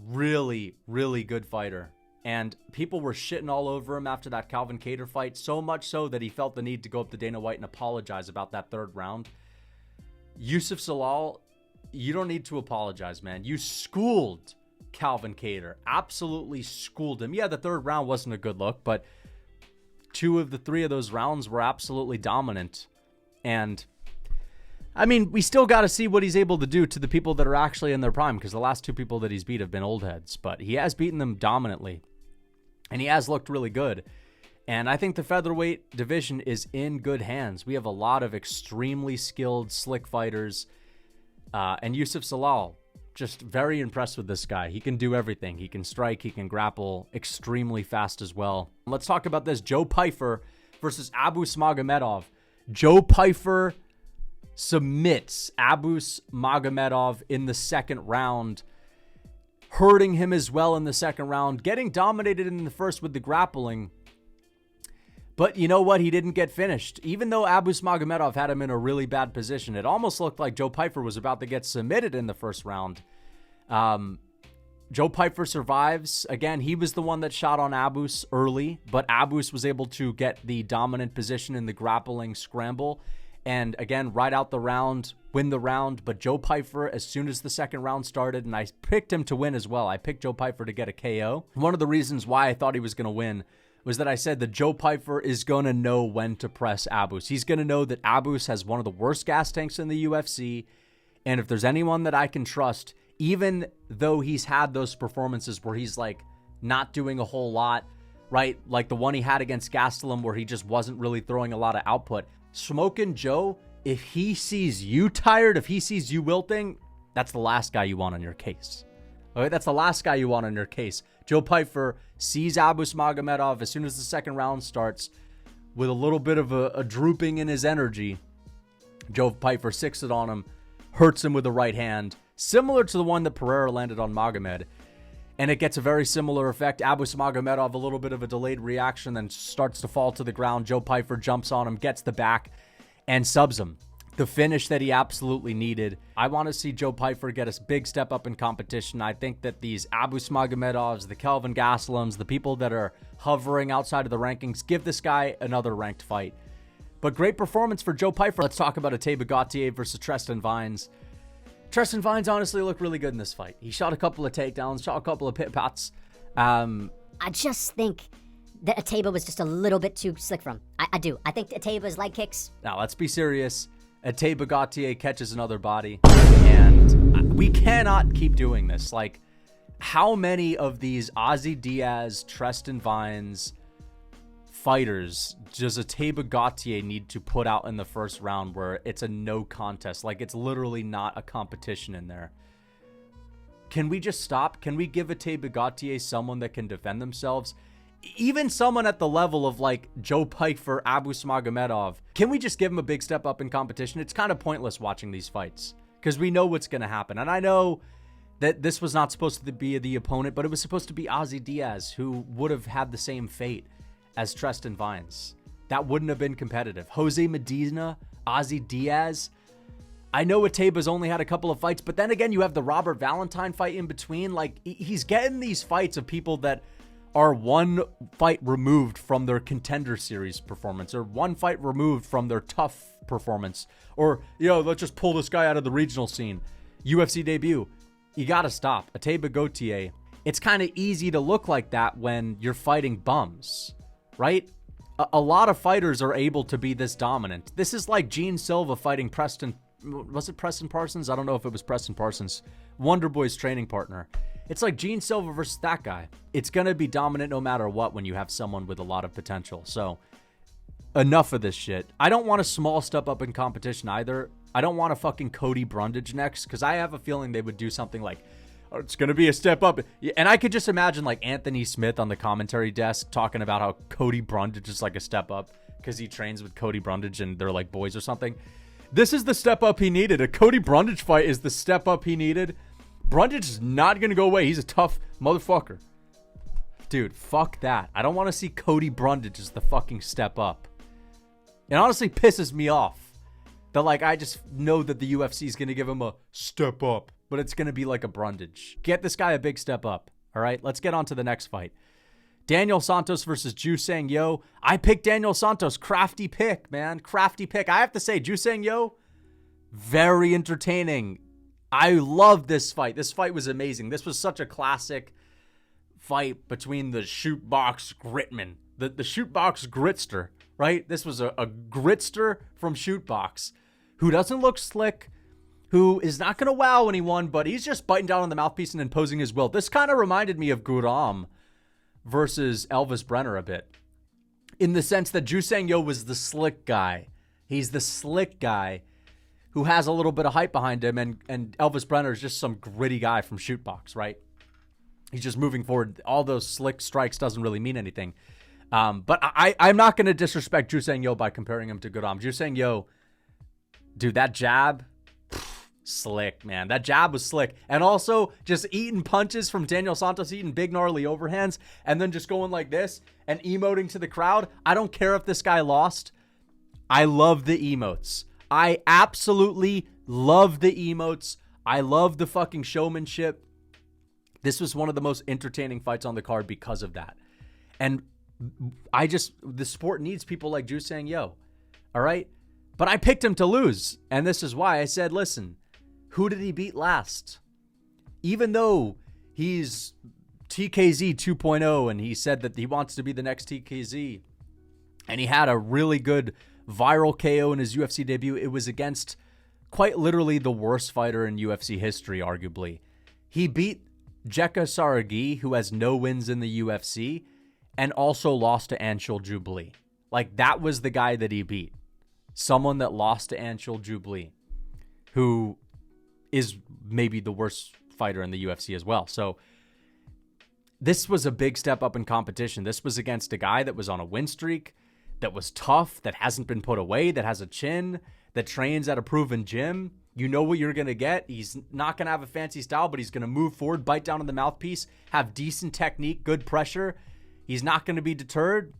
really, really good fighter. And people were shitting all over him after that Calvin Kattar fight, so much so that he felt the need to go up to Dana White and apologize about that third round. Youssef Zalal, you don't need to apologize, man. You schooled Calvin Kattar, absolutely schooled him. Yeah, the third round wasn't a good look, but 2 of the 3 of those rounds were absolutely dominant. And I mean, we still got to see what he's able to do to the people that are actually in their prime, because the last 2 people that he's beat have been old heads, but he has beaten them dominantly and he has looked really good. And I think the featherweight division is in good hands. We have a lot of extremely skilled, slick fighters, and Youssef Zalal, just very impressed with this guy. He can do everything. He can strike, he can grapple, extremely fast as well. Let's talk about this. Joe Pyfer versus Abus Magomedov. Joe Pyfer submits Abus Magomedov in the second round, hurting him as well in the second round, getting dominated in the first with the grappling. But you know what? He didn't get finished. Even though Abus Magomedov had him in a really bad position, it almost looked like Joe Pyfer was about to get submitted in the first round. Joe Pyfer survives. Again, he was the one that shot on Abus early, but Abus was able to get the dominant position in the grappling scramble. And again, right out the round, win the round. But Joe Pyfer, as soon as the second round started, and I picked him to win as well. I picked Joe Pyfer to get a KO. One of the reasons why I thought he was going to win was that I said that Joe Pyfer is going to know when to press Abus. He's going to know that Abus has one of the worst gas tanks in the UFC. And if there's anyone that I can trust, even though he's had those performances where he's like not doing a whole lot, right? Like the one he had against Gastelum where he just wasn't really throwing a lot of output. Smoking Joe, if he sees you tired, if he sees you wilting, that's the last guy you want on your case. Okay, that's the last guy you want on your case. Joe Pyfer sees Abus Magomedov as soon as the second round starts with a little bit of a drooping in his energy. Joe Pyfer sicks it on him, hurts him with the right hand, similar to the one that Pereira landed on Magomed. And it gets a very similar effect. Abus Magomedov, a little bit of a delayed reaction, then starts to fall to the ground. Joe Pyfer jumps on him, gets the back, and subs him. The finish that he absolutely needed. I want to see Joe Pyfer get a big step up in competition. I think that these Abus Magomedovs, the Kelvin Gastelums, the people that are hovering outside of the rankings, give this guy another ranked fight. But great performance for Joe Pyfer. Let's talk about Ateba Gautier versus Tre'ston Vines. Tre'ston Vines honestly looked really good in this fight. He shot a couple of takedowns, shot a couple of pit-pats. I just think that Ateba was just a little bit too slick for him. I do. I think Ateba's leg kicks. Now, let's be serious. Ateba Gautier catches another body, and we cannot keep doing this. Like, how many of these Ozzy Diaz, Tre'ston Vines fighters does Ateba Gautier need to put out in the first round where it's a no contest? Like, it's literally not a competition in there. Can we just stop? Can we give Ateba Gautier someone that can defend themselves? Even someone at the level of like Joe Pyfer, Abu Magomedov. Can we just give him a big step up in competition? It's kind of pointless watching these fights because we know what's going to happen. And I know that this was not supposed to be the opponent, but it was supposed to be Ozzy Diaz, who would have had the same fate as Tre'ston Vines. That wouldn't have been competitive. Jose Medina, Ozzy Diaz. I know Ateba's only had a couple of fights, but then again, you have the Robert Valentine fight in between. Like, he's getting these fights of people that are one fight removed from their Contender Series performance, or one fight removed from their tough performance, or, let's just pull this guy out of the regional scene. UFC debut. You gotta stop. Ateba Gautier. It's kind of easy to look like that when you're fighting bums, right? A lot of fighters are able to be this dominant. This is like Gene Silva fighting Preston. Was it Preston Parsons? I don't know if it was Preston Parsons. Wonder Boy's training partner. It's like Gene Silva versus that guy. It's going to be dominant no matter what when you have someone with a lot of potential. So, enough of this shit. I don't want a small step up in competition either. I don't want a fucking Cody Brundage next, because I have a feeling they would do something like, oh, it's going to be a step up. And I could just imagine like Anthony Smith on the commentary desk talking about how Cody Brundage is like a step up because he trains with Cody Brundage and they're like boys or something. This is the step up he needed. A Cody Brundage fight is the step up he needed. Brundage is not going to go away. He's a tough motherfucker. Dude, fuck that. I don't want to see Cody Brundage as the fucking step up. It honestly pisses me off that, like, I just know that the UFC is going to give him a step up, but it's going to be like a Brundage. Get this guy a big step up. All right, let's get on to the next fight. Daniel Santos versus Joosang Yo. I picked Daniel Santos. Crafty pick, man. Crafty pick. I have to say, Joosang Yo, very entertaining. I love this fight. This fight was amazing. This was such a classic fight between the shootbox gritman, the shootbox gritster, right? This was a gritster from shootbox who doesn't look slick, who is not going to wow anyone, but he's just biting down on the mouthpiece and imposing his will. This kind of reminded me of Guram versus Elvis Brenner a bit, in the sense that Joosang Yo was the slick guy. He's the slick guy who has a little bit of hype behind him, and Elvis Brenner is just some gritty guy from shootbox, right? He's just moving forward. All those slick strikes doesn't really mean anything. But I'm not going to disrespect Joosang Yo by comparing him to Guram. Joosang Yo, dude, that jab, slick, man. That jab was slick. And also just eating punches from Daniel Santos, eating big gnarly overhands, and then just going like this and emoting to the crowd. I don't care if this guy lost. I love the emotes. I absolutely love the emotes. I love the fucking showmanship. This was one of the most entertaining fights on the card because of that. And the sport needs people like Joosang Yo. All right? But I picked him to lose. And this is why I said, listen, who did he beat last? Even though he's TKZ 2.0 and he said that he wants to be the next TKZ, and he had a really good viral KO in his UFC debut, it was against quite literally the worst fighter in UFC history, arguably. He beat Jeka Saragi, who has no wins in the UFC, and also lost to Anshul Jubilee. Like, that was the guy that he beat. Someone that lost to Anshul Jubilee, who is maybe the worst fighter in the UFC as well. So this was a big step up in competition. This was against a guy that was on a win streak, that was tough, that hasn't been put away, that has a chin, that trains at a proven gym. You know what you're going to get. He's not going to have a fancy style, but he's going to move forward, bite down on the mouthpiece, have decent technique, good pressure. He's not going to be deterred.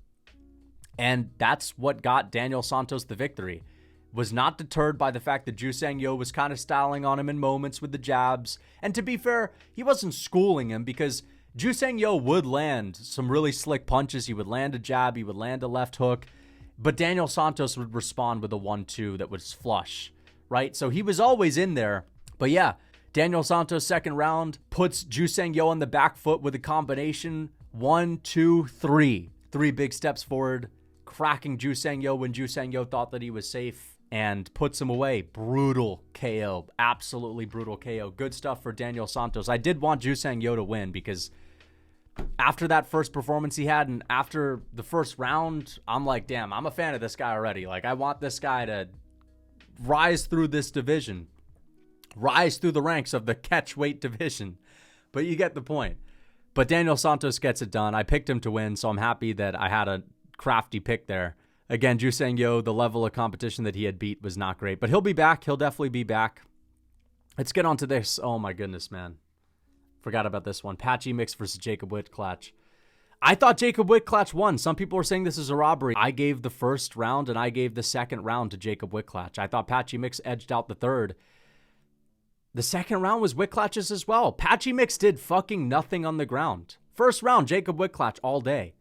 And that's what got Daniel Santos the victory. Was not deterred by the fact that Joosang Yo was kind of styling on him in moments with the jabs. And to be fair, he wasn't schooling him, because Joosang Yo would land some really slick punches. He would land a jab. He would land a left hook. But Daniel Santos would respond with a 1-2 that was flush, right? So he was always in there. But yeah, Daniel Santos' second round puts Joosang Yo on the back foot with a combination 1, 2, 3. 3 big steps forward, cracking Joosang Yo when Joosang Yo thought that he was safe, and puts him away. Brutal KO. Absolutely brutal KO. Good stuff for Daniel Santos. I did want Joosang Yo to win because after that first performance he had and after the first round, I'm like, damn, I'm a fan of this guy already. Like, I want this guy to rise through this division, rise through the ranks of the catch weight division. But you get the point. But Daniel Santos gets it done. I picked him to win, so I'm happy that I had a crafty pick there. Again, Joosang, the level of competition that he had beat was not great. But he'll be back. He'll definitely be back. Let's get on to this. Oh, my goodness, man. Forgot about this one. Patchy mixed versus Jacob Wiklacz. I thought Jacob Wiklacz won. Some people were saying this is a robbery. I gave the first round and I gave the second round to Jacob Wiklacz. I thought Patchy mix edged out the third. The second round was Wiklacz as well. Patchy mix did fucking nothing on the ground. First round, Jacob Wiklacz all day.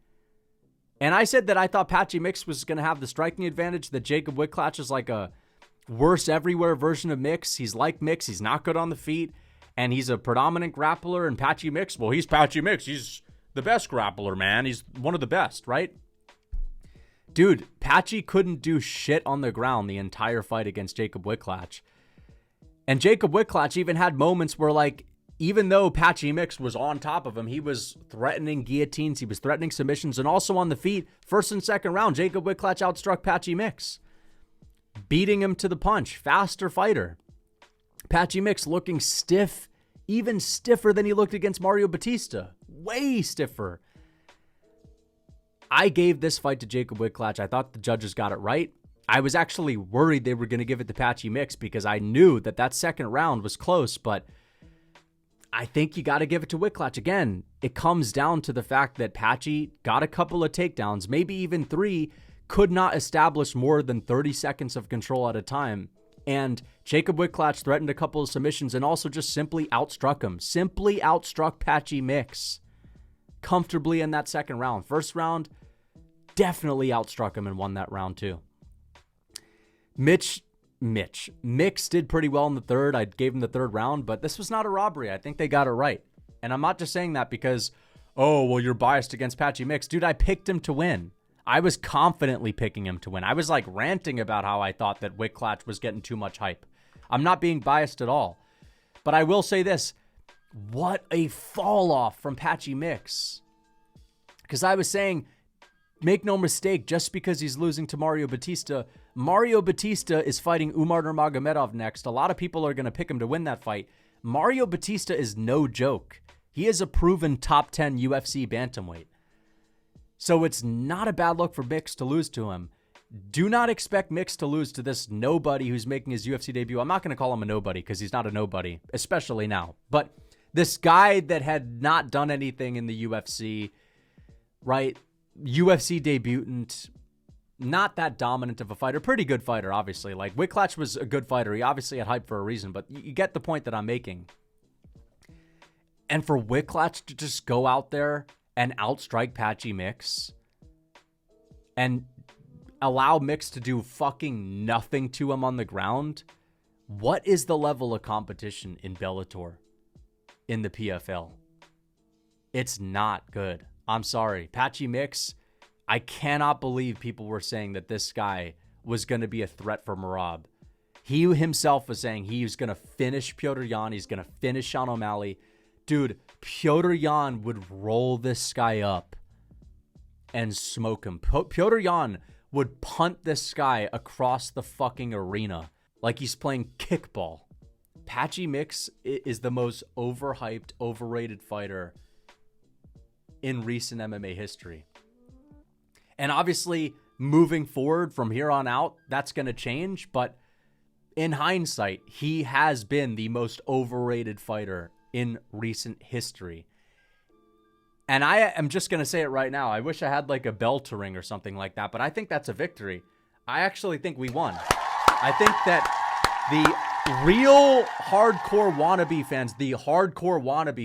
And I said that I thought Patchy mix was going to have the striking advantage, that Jacob Wiklacz is like a worse everywhere version of Mix. He's like Mix. He's not good on the feet. And he's a predominant grappler. And Patchy Mix, well, he's Patchy Mix. He's the best grappler, man. He's one of the best, right? Dude, Patchy couldn't do shit on the ground the entire fight against Jacob Wiklacz. And Jacob Wiklacz even had moments where, like, even though Patchy Mix was on top of him, he was threatening guillotines, he was threatening submissions, and also on the feet. First and second round, Jacob Wiklacz outstruck Patchy Mix, beating him to the punch. Faster fighter. Patchy Mix looking stiff, even stiffer than he looked against Mario Batista. Way stiffer. I gave this fight to Jacob Wiklacz. I thought the judges got it right. I was actually worried they were going to give it to Patchy Mix because I knew that that second round was close, but I think you got to give it to Wiklacz. Again, it comes down to the fact that Patchy got a couple of takedowns, maybe even 3, could not establish more than 30 seconds of control at a time. And Jacob Wiklacz threatened a couple of submissions and also just simply outstruck him. Simply outstruck Patchy Mix comfortably in that second round. First round, definitely outstruck him and won that round too. Mix did pretty well in the third. I gave him the third round, but this was not a robbery. I think they got it right. And I'm not just saying that because, oh, well, you're biased against Patchy Mix. Dude, I picked him to win. I was confidently picking him to win. I was like ranting about how I thought that Wiklacz was getting too much hype. I'm not being biased at all. But I will say this. What a fall off from Patchy Mix. Because I was saying, make no mistake, just because he's losing to Mario Batista is fighting Umar Nurmagomedov next. A lot of people are going to pick him to win that fight. Mario Batista is no joke. He is a proven top 10 UFC bantamweight. So it's not a bad look for Mix to lose to him. Do not expect Mix to lose to this nobody who's making his UFC debut. I'm not going to call him a nobody because he's not a nobody, especially now. But this guy that had not done anything in the UFC, right? UFC debutant, not that dominant of a fighter. Pretty good fighter, obviously. Like, Wiklacz was a good fighter. He obviously had hype for a reason, but you get the point that I'm making. And for Wiklacz to just go out there and outstrike Patchy Mix and allow Mix to do fucking nothing to him on the ground, what is the level of competition in Bellator, in the PFL? It's not good. I'm sorry. Patchy Mix, I cannot believe people were saying that this guy was going to be a threat for Merab. He himself was saying he was going to finish Petr Yan. He's going to finish Sean O'Malley. Dude, Petr Yan would roll this guy up and smoke him. Petr Yan would punt this guy across the fucking arena like he's playing kickball. Patchy Mix is the most overhyped, overrated fighter in recent MMA history. And obviously, moving forward from here on out, that's going to change. But in hindsight, he has been the most overrated fighter in recent history. And I am just going to say it right now. I wish I had like a bell to ring or something like that, but I think that's a victory. I actually think we won. I think that the real hardcore wannabe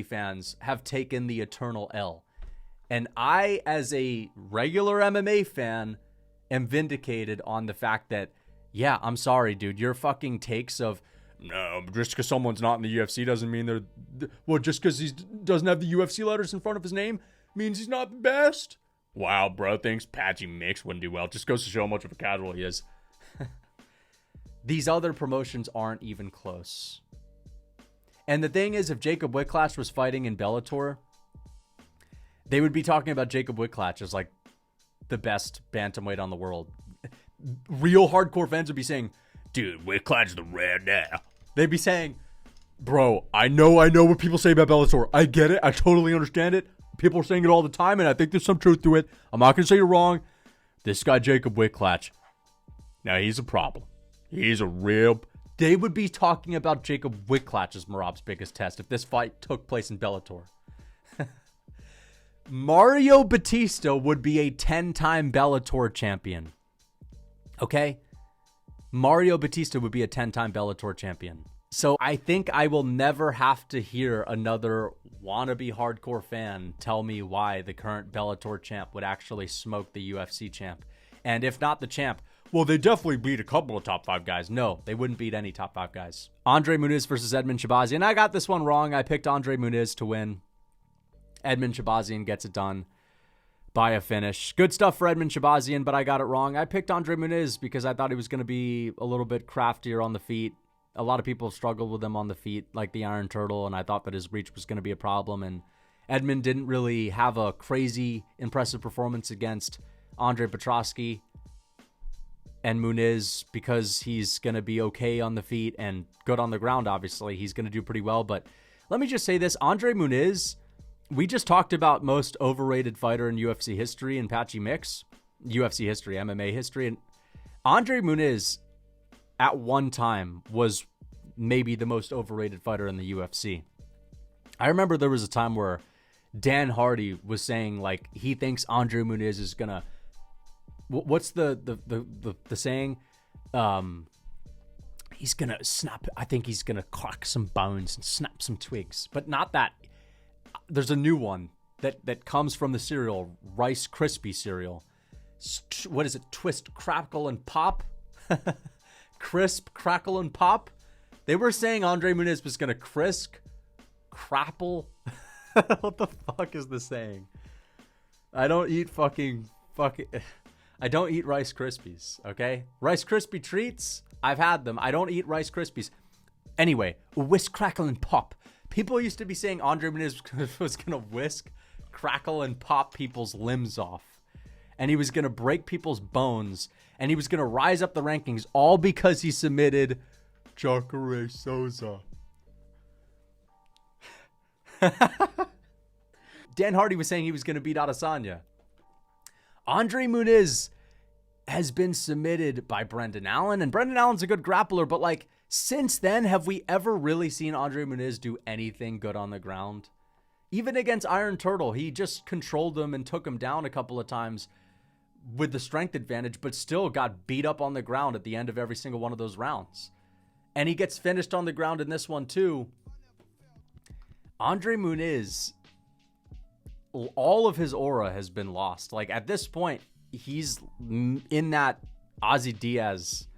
fans have taken the eternal L. And I, as a regular MMA fan, am vindicated on the fact that, yeah, I'm sorry, dude. Your fucking takes of, no, just because someone's not in the UFC doesn't mean they're, well, just because he doesn't have the UFC letters in front of his name means he's not the best. Wow, bro thinks Patchy Mix wouldn't do well. Just goes to show how much of a casual he is. These other promotions aren't even close. And the thing is, if Jacob Wiklacz was fighting in Bellator, They would be talking about Jacob Wiklacz as like the best bantamweight on the world. Real hardcore fans would be saying, dude, Wiklacz the rare now. They'd be saying, bro, I know what people say about Bellator. I get it. I totally understand it. People are saying it all the time, and I think there's some truth to it. I'm not going to say you're wrong. This guy, Jacob Wiklacz, now he's a problem. He's a real... They would be talking about Jacob Wiklacz as Merab's biggest test if this fight took place in Bellator. Mario Batista would be a 10-time Bellator champion. Okay? Mario Batista would be a 10-time Bellator champion. So I think I will never have to hear another wannabe hardcore fan tell me why the current Bellator champ would actually smoke the UFC champ. And if not the champ, well, they definitely beat a couple of top 5 guys. No, they wouldn't beat any top 5 guys. Andre Muniz versus Edmund Shahbazyan. I got this one wrong. I picked Andre Muniz to win. Edmund Shahbazyan gets it done by a finish. Good stuff for Edmund Shahbazyan, but I got it wrong. I picked Andre Muniz because I thought he was going to be a little bit craftier on the feet. A lot of people struggled with him on the feet, like the Iron Turtle, and I thought that his reach was going to be a problem. And Edmund didn't really have a crazy, impressive performance against Andre Petroski. And Muniz, because he's going to be okay on the feet and good on the ground, obviously, he's going to do pretty well. But let me just say this. Andre Muniz, we just talked about most overrated fighter in UFC history in Patchy Mix. UFC history, MMA history. And Andre Muniz, at one time, was maybe the most overrated fighter in the UFC. I remember there was a time where Dan Hardy was saying, like, he thinks Andre Muniz is going to... What's the saying? He's going to snap... I think he's going to crack some bones and snap some twigs. But not that. There's a new one that comes from the cereal, Rice Krispie cereal. What is it? Twist, crackle, and pop? Crisp, crackle, and pop? They were saying Andre Muniz was going to crisp, crapple. What the fuck is the saying? I don't eat I don't eat Rice Krispies, okay? Rice Krispie treats, I've had them. I don't eat Rice Krispies. Anyway, whisk, crackle, and pop. People used to be saying Andre Muniz was going to whisk, crackle, and pop people's limbs off. And he was going to break people's bones. And he was going to rise up the rankings all because he submitted Jacare Souza. Dan Hardy was saying he was going to beat Adesanya. Andre Muniz has been submitted by Brendan Allen, and Brendan Allen's a good grappler, but like since then, have we ever really seen Andre Muniz do anything good on the ground? Even against Iron Turtle, he just controlled him and took him down a couple of times with the strength advantage, but still got beat up on the ground at the end of every single one of those rounds. And he gets finished on the ground in this one too. Andre Muniz, all of his aura has been lost. Like at this point, he's in that Ozzy Diaz.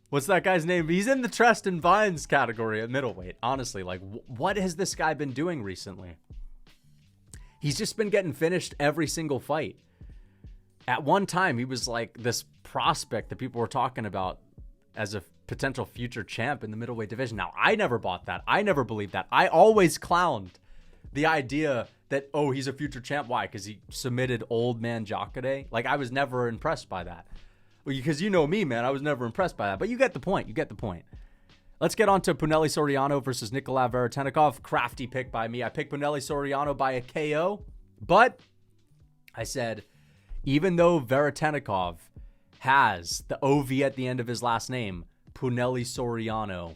What's that guy's name? He's in the Tre'ston Vines category at middleweight. Honestly, like what has this guy been doing recently? He's just been getting finished every single fight. At one time, he was like this prospect that people were talking about as a potential future champ in the middleweight division. Now, I never bought that. I never believed that. I always clowned the idea that, oh, he's a future champ. Why? Because he submitted old man Jacare. Like, I was never impressed by that. Well, because you know me, man. I was never impressed by that. But you get the point. You get the point. Let's get on to Punelli Soriano versus Nikolai Veretennikov. Crafty pick by me. I picked Punelli Soriano by a KO. But I said, even though Veretennikov has the OV at the end of his last name, Punelli Soriano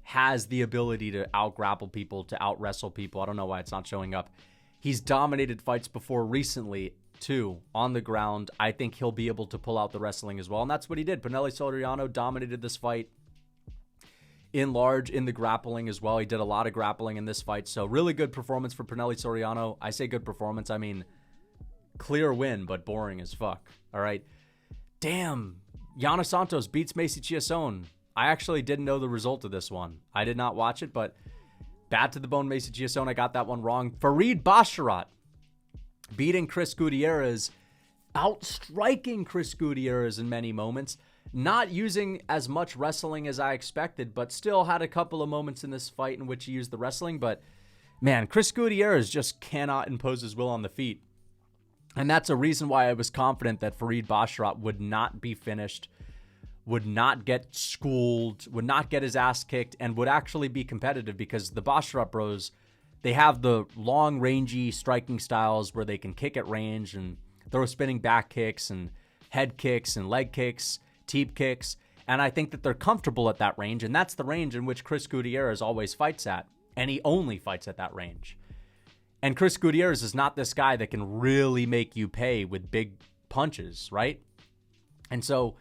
has the ability to out-grapple people, to out-wrestle people. I don't know why it's not showing up. He's dominated fights before recently, too, on the ground. I think he'll be able to pull out the wrestling as well, and that's what he did. Punelli Soriano dominated this fight in large in the grappling as well. He did a lot of grappling in this fight, so really good performance for Punelli Soriano. I say good performance, I mean clear win, but boring as fuck. All right. Damn. Yana Santos beats Macy Chiasson. I actually didn't know the result of this one. I did not watch it, but bad to the bone Macy Chiasson. I got that one wrong. Farid Basharat beating Chris Gutierrez, outstriking Chris Gutierrez in many moments, not using as much wrestling as I expected, but still had a couple of moments in this fight in which he used the wrestling, but man, Chris Gutierrez just cannot impose his will on the feet. And that's a reason why I was confident that Farid Basharat would not be finished, would not get schooled, would not get his ass kicked, and would actually be competitive, because the Basharat bros, they have the long, rangy striking styles where they can kick at range and throw spinning back kicks and head kicks and leg kicks, teep kicks. And I think that they're comfortable at that range, and that's the range in which Chris Gutierrez always fights at, and he only fights at that range. And Chris Gutierrez is not this guy that can really make you pay with big punches, right? And so,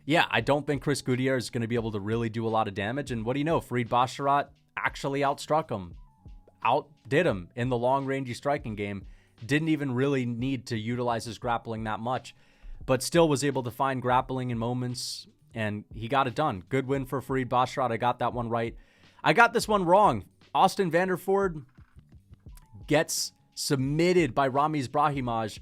yeah, I don't think Chris Gutierrez is going to be able to really do a lot of damage. And what do you know? Farid Basharat actually outstruck him, outdid him in the long-rangey striking game. Didn't even really need to utilize his grappling that much, but still was able to find grappling in moments, and he got it done. Good win for Farid Basharat. I got that one right. I got this one wrong. Austin Vanderford gets submitted by Ramiz Brahimaj.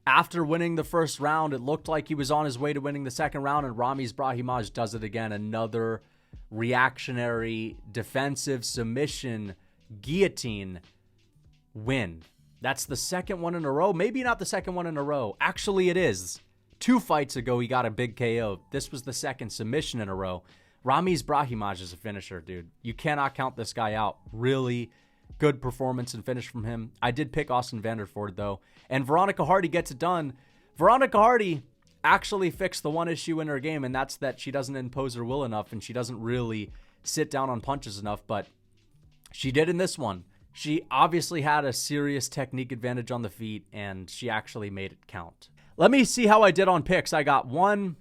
After winning the first round, it looked like he was on his way to winning the second round, and Ramiz Brahimaj does it again. Another reactionary, defensive submission, guillotine win. That's the second one in a row. Maybe not the second one in a row. Actually, it is. 2 fights ago, he got a big KO. This was the second submission in a row. Ramiz Brahimaj is a finisher, dude. You cannot count this guy out. Really good performance and finish from him. I did pick Austin Vanderford, though. And Veronica Hardy gets it done. Veronica Hardy actually fixed the one issue in her game, and that's that she doesn't impose her will enough, and she doesn't really sit down on punches enough, but she did in this one. She obviously had a serious technique advantage on the feet, and she actually made it count. Let me see how I did on picks. I got 1,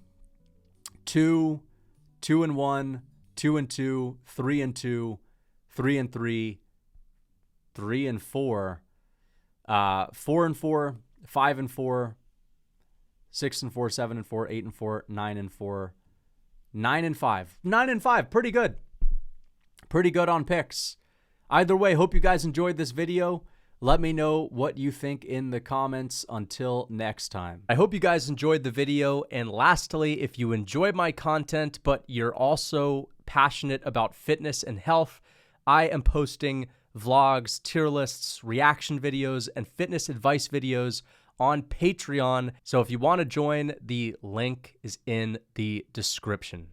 2, 2-1, 2-2, 3-2, 3-3, 3-4, 4-4, 5-4, 6-4, 7-4, 8-4, 9-4, 9-5. 9-5, pretty good. Pretty good on picks. Either way, hope you guys enjoyed this video. Let me know what you think in the comments. Until next time. I hope you guys enjoyed the video. And lastly, if you enjoy my content, but you're also passionate about fitness and health, I am posting vlogs, tier lists, reaction videos, and fitness advice videos on Patreon. So if you want to join, the link is in the description.